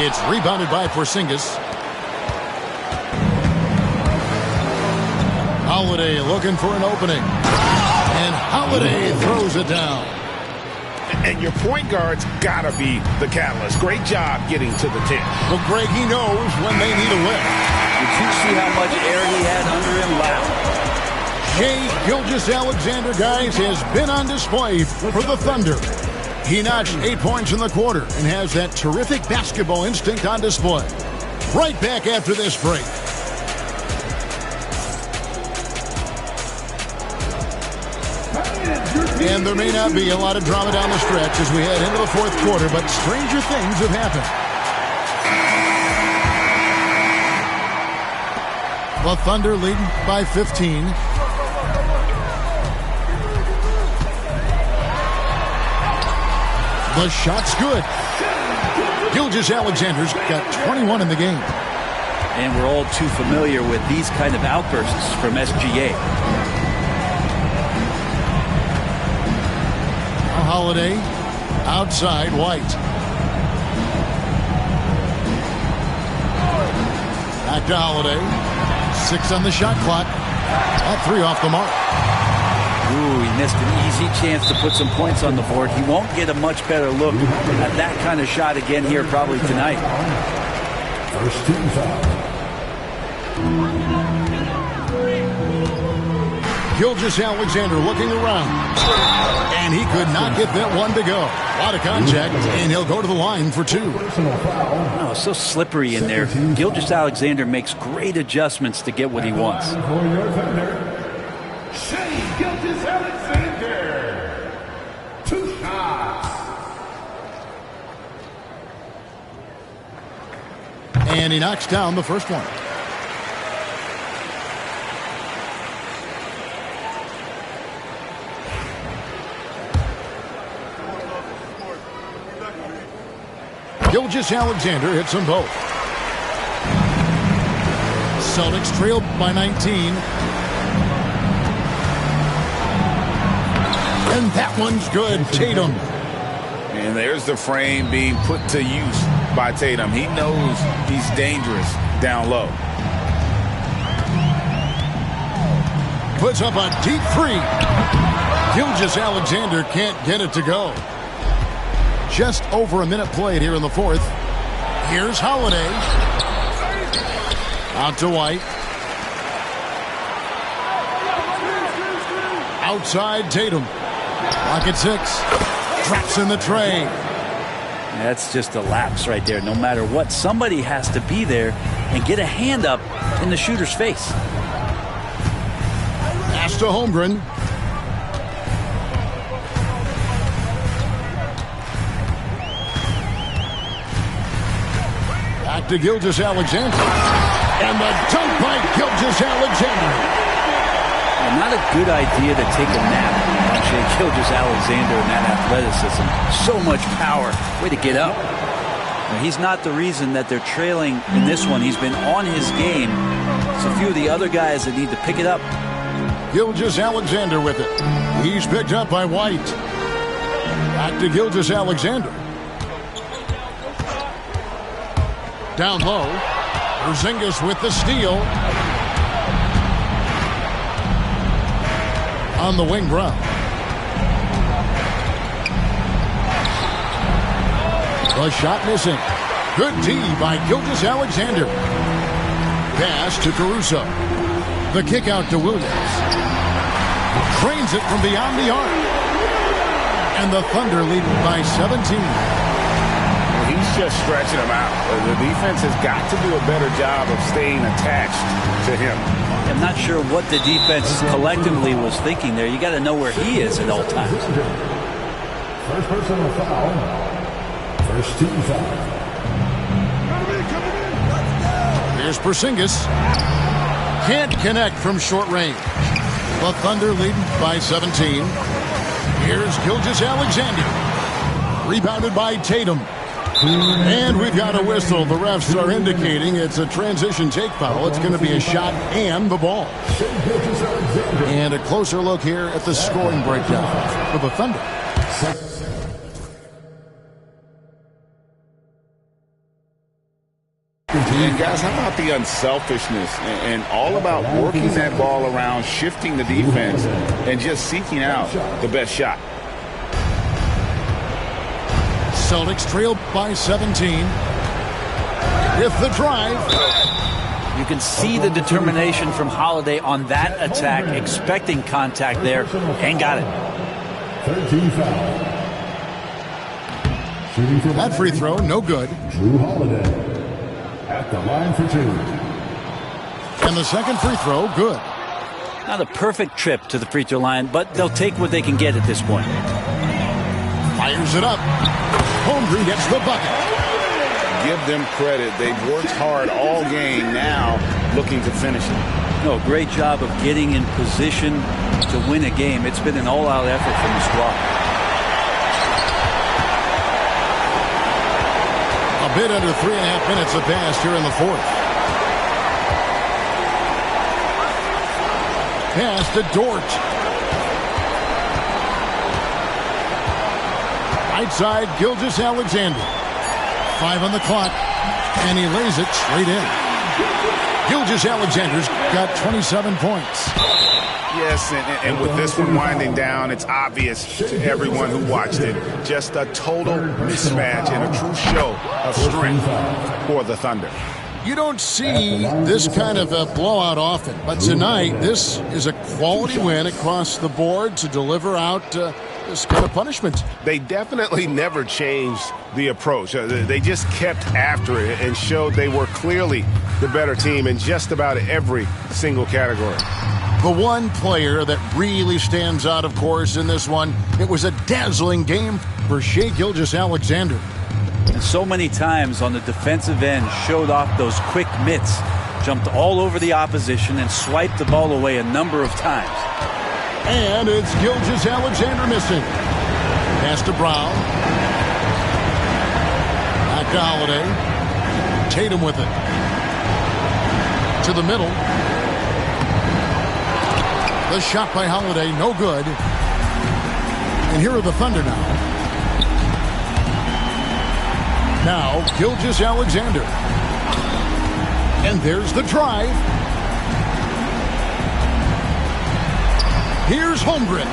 It's rebounded by Porzingis. Holiday looking for an opening. And Holiday throws it down. And your point guard's got to be the catalyst. Great job getting to the tip. Well, Greg, he knows when they need a lift. Did you see how much air he had under him? Wow. Shai Gilgeous-Alexander, guys, has been on display for the Thunder. He notched 8 points in the quarter and has that terrific basketball instinct on display. Right back after this break. And there may not be a lot of drama down the stretch as we head into the fourth quarter, but stranger things have happened. The Thunder leading by 15. The shot's good. Gilgeous-Alexander's got 21 in the game. And we're all too familiar with these kind of outbursts from SGA. Holiday outside White. Back to Holiday. 6 on the shot clock. All 3 off the mark. Ooh, he missed an easy chance to put some points on the board. He won't get a much better look at that kind of shot again here probably tonight. First team foul. Gilgeous-Alexander looking around. And he could not get that one to go. A lot of contact, and he'll go to the line for 2. Oh, so slippery in there. Gilgeous-Alexander makes great adjustments to get what he wants. For your Thunder, Shai Gilgeous-Alexander. 2 shots. And he knocks down the first one. Gilgeous-Alexander hits them both. Celtics trail by 19. And that one's good. Tatum. And there's the frame being put to use by Tatum. He knows he's dangerous down low. Puts up a deep 3. Gilgeous-Alexander can't get it to go. Just over a minute played here in the fourth. Here's Holiday. Out to White. Outside Tatum. Lock at 6. Traps in the tray. That's just a lapse right there. No matter what, somebody has to be there and get a hand up in the shooter's face. Pass to Holmgren. Back to Gilgeous-Alexander. And the dunk by Gilgeous-Alexander. Not a good idea to take a nap on Shai Gilgeous-Alexander and that athleticism. So much power. Way to get up. Now, he's not the reason that they're trailing in this one. He's been on his game. It's a few of the other guys that need to pick it up. Gilgeous-Alexander with it. He's picked up by White. Back to Gilgeous-Alexander. Down low. Porzingis with the steal. On the wing, Brown. The shot missing. Good D by Gilgeous-Alexander. Pass to Caruso. The kick out to Williams. Trains it from beyond the arc. And the Thunder lead by 17. He's just stretching them out. The defense has got to do a better job of staying attached to him. I'm not sure what the defense collectively was thinking there. You got to know where he is at all times. First personal foul. First team foul. Here's Porzingis. Can't connect from short range. The Thunder lead by 17. Here's Gilgeous-Alexander. Rebounded by Tatum. And we've got a whistle. The refs are indicating it's a transition take foul. It's going to be a shot and the ball. And a closer look here at the scoring breakdown for the Thunder. And guys, how about the unselfishness and all about working that ball around, shifting the defense, and just seeking out the best shot. Celtics trail by 17 with the drive. You can see the determination from Holiday on that attack, expecting contact there, and got it. 13 foul. Shooting for that free throw, no good. Drew Holiday at the line for two. And the second free throw, good. Not a perfect trip to the free throw line, but they'll take what they can get at this point. Fires it up. Holmgren gets the bucket. Give them credit. They've worked hard all game, now looking to finish it. No, great job of getting in position to win a game. It's been an all-out effort from the squad. A bit under 3.5 minutes have passed here in the fourth. Pass to Dort. Right side, Gilgeous-Alexander. 5 on the clock, and he lays it straight in. Gilgeous-Alexander's got 27 points. Yes, and with this one winding down, it's obvious to everyone who watched it. Just a total mismatch and a true show of strength for the Thunder. You don't see this kind of a blowout often, but tonight this is a quality win across the board to deliver out this kind of punishment. They definitely never changed the approach. They just kept after it and showed they were clearly the better team in just about every single category. The one player that really stands out, of course, in this one, it was a dazzling game for Shai Gilgeous-Alexander. And so many times on the defensive end, showed off those quick mitts, jumped all over the opposition and swiped the ball away a number of times. And it's Gilgeous-Alexander missing. Pass to Brown. Back to Holiday. Tatum with it. To the middle. The shot by Holiday, no good. And here are the Thunder now. Now, Gilgeous-Alexander. And there's the drive. Here's Holmgren.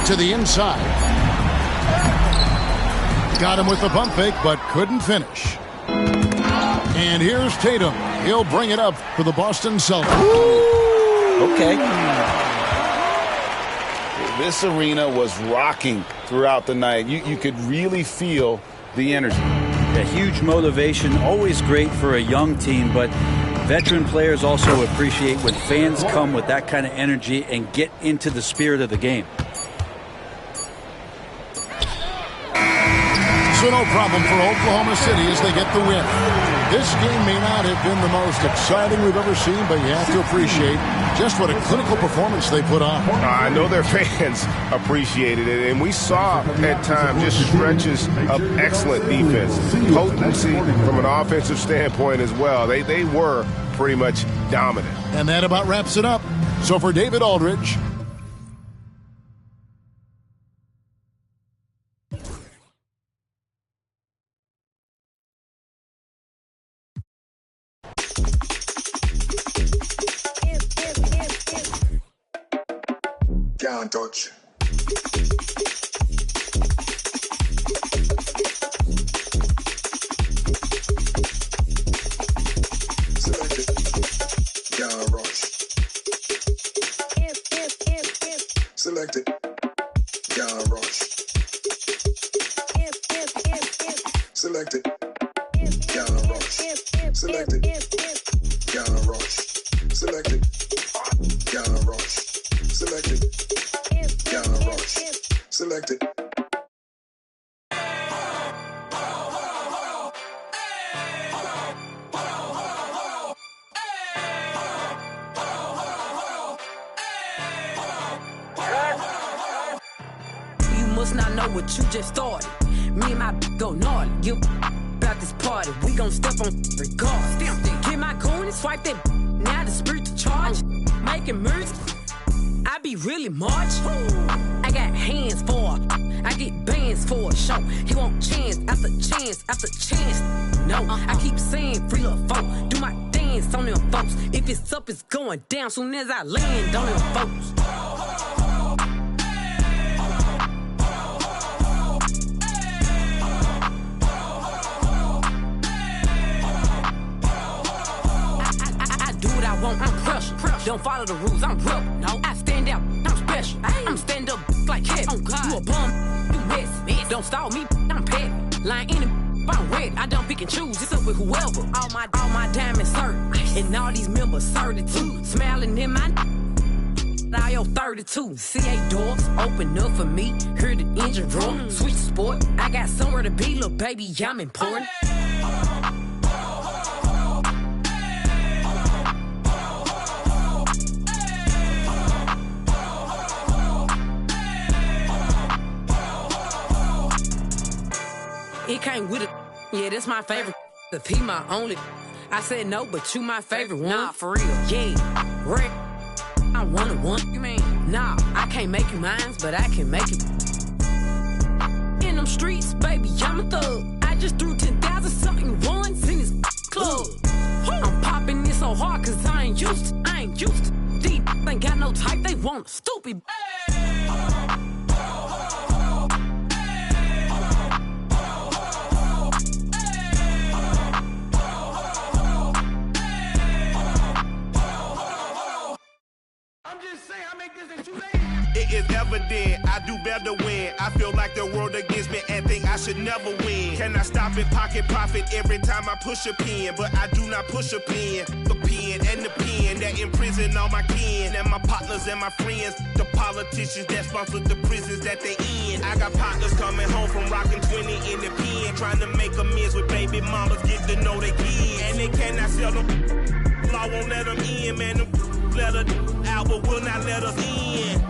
To the inside. Got him with the pump fake, but couldn't finish. And here's Tatum. He'll bring it up for the Boston Celtics. Okay. This arena was rocking throughout the night. You could really feel the energy. A huge motivation, always great for a young team, but veteran players also appreciate when fans come with that kind of energy and get into the spirit of the game. So no problem for Oklahoma City as they get the win. This game may not have been the most exciting we've ever seen, but you have to appreciate just what a clinical performance they put on. I know their fans appreciated it, and we saw at times just stretches of excellent defense. Potency from an offensive standpoint as well. They were pretty much dominant. And that about wraps it up. So for David Aldridge, Can't touch. Select it. Can't rush. Select it. Can't rush. Select it. Can't rush. Select it. Can't rush. Select it. Can't rush. Select it. Can't rush. Select it. You must not know what you just started. Me and my go gnarly. Give about this party. We gon' step on regard. Get my coin and swipe that. Now the spirit to charge. Making moves. I be really March. I got hands for it. I get bands for a show. He want chance after chance after chance. No, I keep saying free little folk. Do my dance on them folks. If it's up, it's going down soon as I land on them folks. I do what I want, I'm pressure. Don't follow the rules, I'm rebel. No, I stand out, I'm special. I'm stand up like head. Oh God, you a bum, you mess. Don't stall me, I'm pet. Lying in it, I'm red. I don't pick and choose, it's up with whoever. All my diamonds certain, and all these members certain too. Smiling in my all your 32. CA doors open up for me. Hear the engine roar. Switch sport, I got somewhere to be, little baby. I'm important. It came with it. Yeah, that's my favorite. The P my only. I said no, but you my favorite one. Nah, for real. Yeah, Rick. I one. You mean? Nah, I can't make you mine, but I can make it. In them streets, baby, I'm a thug. I just threw 10,000 something ones in this club. I'm popping this so hard cause I ain't used to. Deep ain't got no type, they want a stupid. It is evident I do better when I feel like the world against me and think I should never win. Can I stop and pocket profit every time I push a pen? But I do not push a pen. The pen and the pen that imprison all my kin and my partners and my friends. The politicians that sponsor the prisons that they in. I got partners coming home from rocking 20 in the pen, trying to make amends with baby mamas, get to know they kids. And they cannot sell them. Law won't let them in, man. Them let us out, but will not let us in.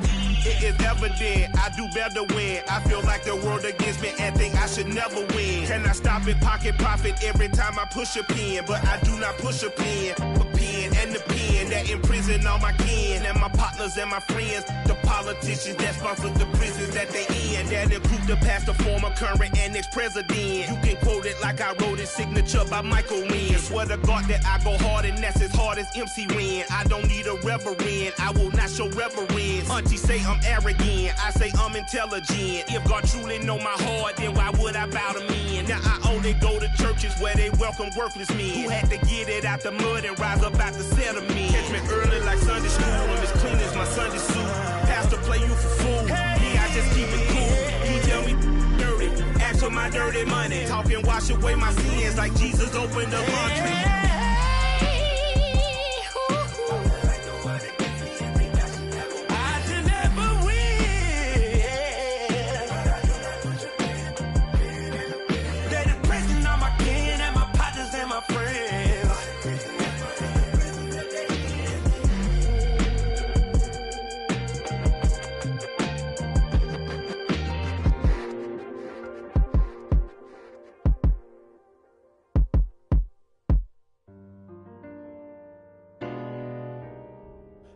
It is evident I do better when I feel like the world against me and think I should never win. Can I stop and pocket profit every time I push a pen? But I do not push a pen. The pen and the pen that imprison all my kin and my partners and my friends. The politicians that sponsor the prisons that they in. That include the past, the former, current, and ex-president. You can quote it like I wrote it, signature by Michael Wynn. Swear to God that I go hard and that's as hard as MC Ren. I don't need a reverend, I will not show reverence. Auntie say I'm arrogant, I say I'm intelligent. If God truly know my heart, then why would I bow to men? Now I only go to churches where they welcome worthless men who had to get it out the mud and rise up out the settlement. Catch me early like Sunday school, I'm as clean as my Sunday suit. pastor play you for fool. Me, I just keep it cool. He tell me dirty, ask for my dirty money. Talking wash away my sins like Jesus opened the laundry.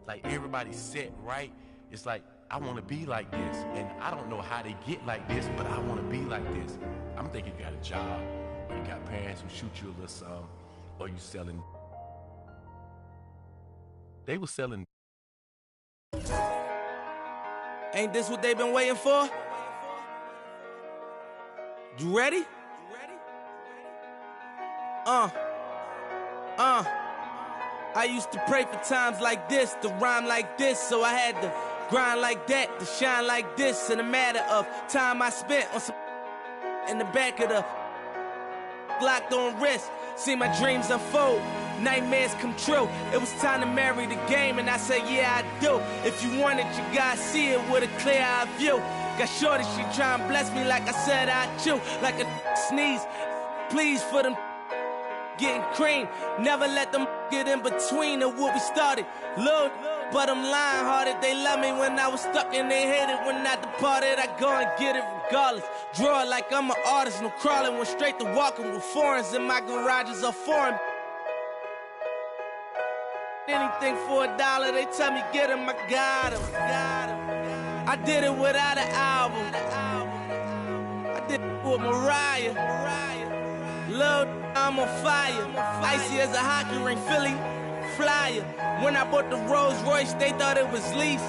Like everybody's set right. It's like, I want to be like this. And I don't know how they get like this, but I want to be like this. I'm thinking you got a job, or you got parents who shoot you a little something, or you selling. They were selling. Ain't this what they've been waiting for? You ready? I used to pray for times like this, to rhyme like this, so I had to grind like that, to shine like this. In a matter of time I spent on some in the back of the locked on wrist, see my dreams unfold, nightmares come true. It was time to marry the game, and I said, yeah, I do. If you want it, you gotta see it with a clear eye view. Got shorty, she try and bless me like I said I chew, like a sneeze. Please for them getting cream, never let them get in between of what we started. Look, but I'm lying hearted. They love me when I was stuck and they hated when I departed. I go and get it regardless. Draw it like I'm an artist, no crawling. Went straight to walking with foreigns in my garages are foreign. Anything for $1, they tell me get him, I got him. I did it without an album. I did it with Mariah. Lord, I'm on fire. Icy as a hockey ring, Philly flyer. When I bought the Rolls Royce, they thought it was lease.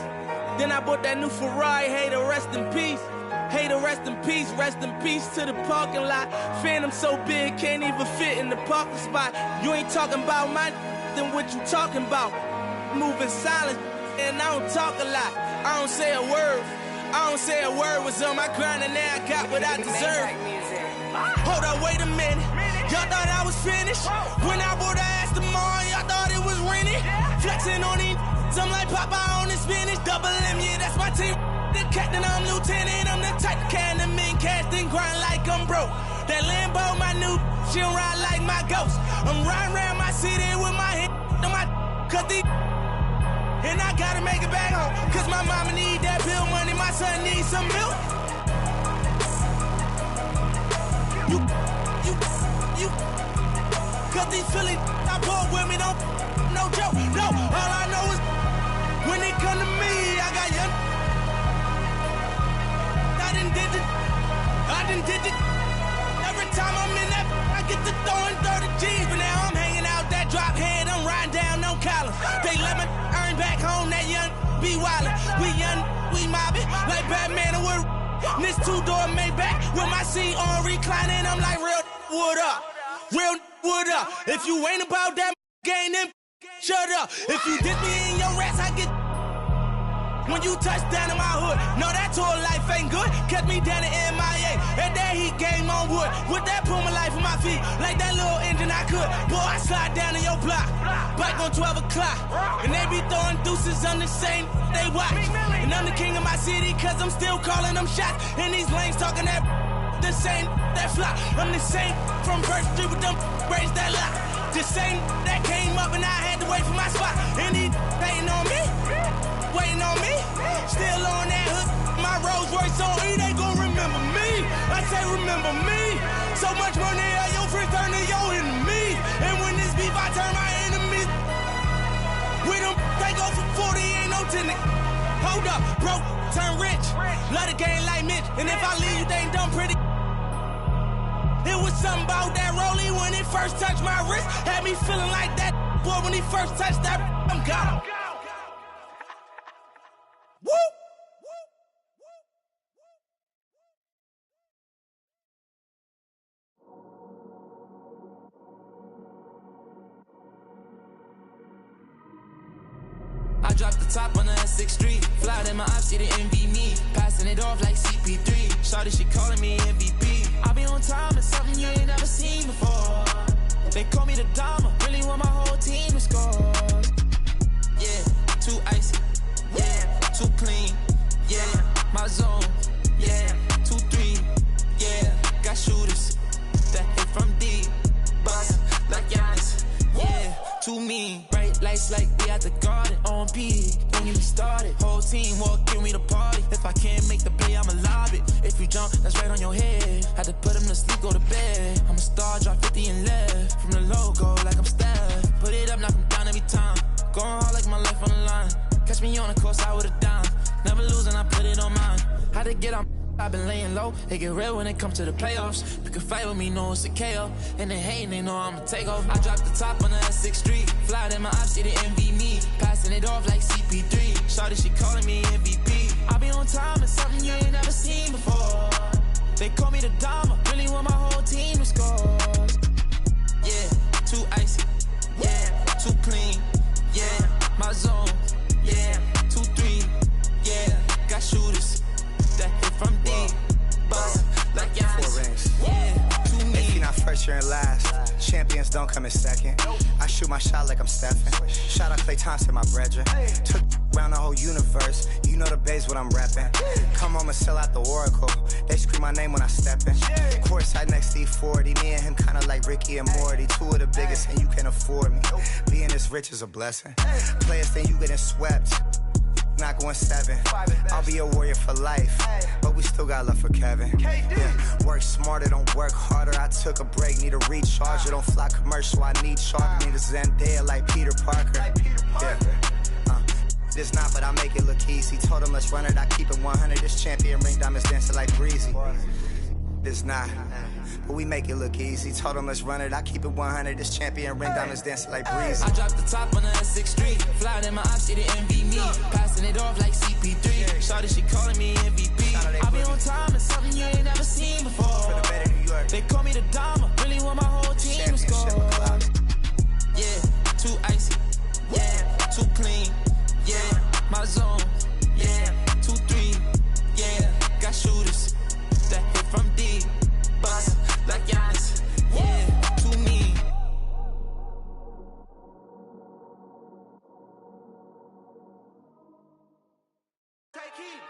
Then I bought that new Ferrari, hey, to rest in peace. Hey, to rest in peace to the parking lot. Phantom so big, can't even fit in the parking spot. You ain't talking about my then what you talking about? Moving silent, and I don't talk a lot. I don't say a word. I don't say a word. Was on my grind and now I got what I deserve. Hold up, wait a minute. Y'all thought I was finished. When I bought the Aston Martin, y'all thought it was rented. Flexing on these, I'm like Popeye on the spinach. Double M, yeah, that's my team. The captain, I'm lieutenant. I'm the type of can the men cast and grind like I'm broke. That Lambo, my new, she'll ride like my ghost. I'm riding around my city with my head on my cut the. And I gotta make it back home, cause my mama need that bill money, my son needs some milk. You, cause these Philly I bought with me, don't, no joke, no. All I know is, when they come to me, I got young. I done did it. Every time I'm in that, I get to throwing 30 G's, but now I'm hanging out that drop head, I'm riding down no collar. They let me earn back home, that young be wildin'. We young, we mobbin', like Batman and we're this two-door Maybach with my seat on reclining. I'm like, real wood up, real wood up. If you ain't about that game, then shut up. If you dip me in your rats, I get. When you touch down in my hood, no, that tour life ain't good. Kept me down in MIA, and that heat game on wood. With that Puma life on my feet, like that little engine I could. Boy, I slide down in your block, bike on 12 o'clock. And they be throwing deuces on the same, they watch. And I'm the king of my city, cause I'm still calling them shots. And these lanes talking that the same, that flop. I'm the same from First Street with them braids that lock. The same that came up and I had to wait for my spot. And he hating on me, waiting on me. Still on that hood, my Rolls Royce on E, they gon' remember me. I say remember me. So much money at your friends turn to your enemy. And when this beef, I turn my enemies. We them, they go for 40, ain't no tenant. Hold up, broke, turn rich. Love the game like Mitch. And if I leave you, they ain't done pretty. It was something about that rollie when it first touched my wrist. Had me feeling like that boy when he first touched that. I'm gone. Woo! I dropped the top on the 6th Street. Fly in my ops, see the envy me. Passing it off like CP3. Shawty, she calling me MVP. I be on time, it's something you ain't never seen before. They call me the Dama, really want my whole team to score. Yeah, too icy. Yeah, too clean. Yeah, my zone. Yeah, 2-3. Yeah, got shooters that hit from deep. Bust like Giannis. Yeah, too mean. Bright lights like we at the garden. On P, don't get me started. Whole team walk in, we the party. If I can't make the play, I'ma lob it. If you jump, that's right on your head. Had to put him to sleep, go to bed. I'm a star, drop 50 and left. From the logo, like I'm Steph. Put it up, knock him down every time. Going hard like my life on the line. Catch me on the course, I would've done. Never losing, I put it on mine. Had to get on. I've been laying low, it get real when it comes to the playoffs. You can fight with me, know it's a KO. And they hating, they know I'ma take off. I dropped the top on the S6 Street. Fly in my ops, see the envy me. Passing it off like CP3. Shawty, she calling me MVP. I be on time, it's something you ain't never seen before. They call me the Dama, really want my whole team to score. Yeah, too icy. Yeah, too clean. Yeah, my zone. Yeah, 2-3. Yeah, got shooters that hit from deep. Bust like Giannis. Yeah, too mean. If you're not first, you're in last. Champions don't come in second. I shoot my shot like I'm Stephen. Shout out Klay Thompson, my brethren. Took around the whole universe. You know the base what I'm rapping. Come home and sell out the Oracle. They scream my name when I step in. Courtside next to E40. Me and him kinda like Ricky and Morty. Two of the biggest and you can afford me. Being this rich is a blessing. Players think you getting swept. Not going 7. I'll be a warrior for life, but we still got love for Kevin. Yeah. Work smarter, don't work harder. I took a break, need a recharger. Don't fly commercial, I need shark. Need a Zendaya like Peter Parker. Yeah. This not, but I make it look easy. Told him let's run it, I keep it 100. This champion ring diamonds dancing like breezy. This not, but we make it look easy. Told him let's run it, I keep it 100. This champion ring diamonds dancing like breezy. I dropped the top on the S6 Street. Fly in my ops, see the envy me. Passing it off like CP3. Shawty, she calling me MVP. I be on time, it's something you ain't never seen before. They call me the Dama, really want my whole team to score. Yeah, too icy. Yeah, too clean. Yeah, my zone. Yeah, 2-3. Yeah, got shooters that hit from deep. Bust like Giannis. Yeah, too mean. Take heed.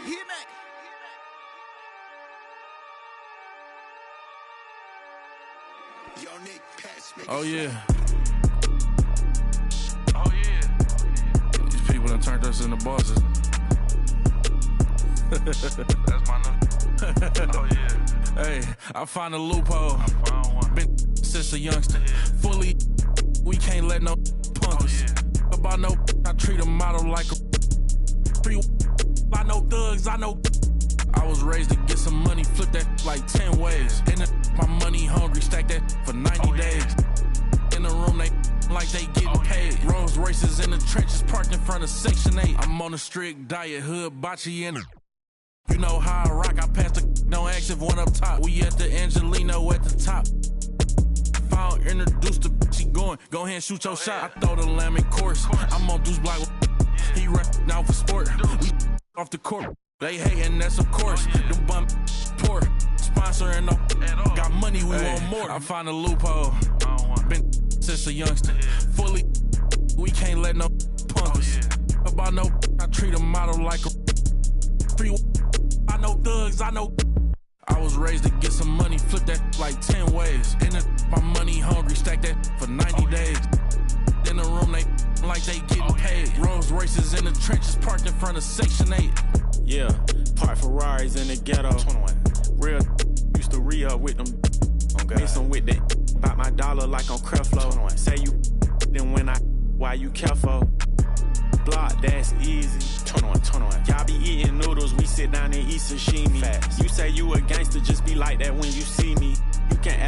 Hear me. Oh yeah. Oh yeah. These people done turned us into bosses. That's my number. Oh yeah. Hey, I find a loophole. I found one. Been since a youngster. Fully, we can't let no punk us. About no, I treat a model like a free. I know thugs, I know. I was raised to get some money, flip that like 10 ways. And my money hungry, stack that for 90 days. In the room, they like they getting paid. Rolls Royces in the trenches, parked in front of Section 8. I'm on a strict diet, hood, bocce in it. You know how I rock, I pass the don't ask if one up top. We at the Angelino at the top. If I don't introduce the she going, go ahead and shoot your shot. I throw the lamb in course. I'm on Deuce Block. He rap now for sport. We off the court. They hating, that's of course. Them bum poor. Sponsoring no. Got money, we want more. I find a loophole. Been since a youngster. Fully, we can't let no punk us. About no, I treat a model like a free. I know thugs, I know. I was raised to get some money, flip that like 10 ways. And my money hungry, stack that for 90 days. In the room, they like they getting paid. Rolls Royces in the trenches, parked in front of Section 8. Yeah, park Ferraris in the ghetto. 21. Real used to re-up with them. Miss them with that. About my dollar like on Creflo. 21. Say you then when I, why you careful? Block, that's easy. 21. Y'all be eating noodles, we sit down and eat sashimi. Fast. You say you a gangster, just be like that when you see me. You can ask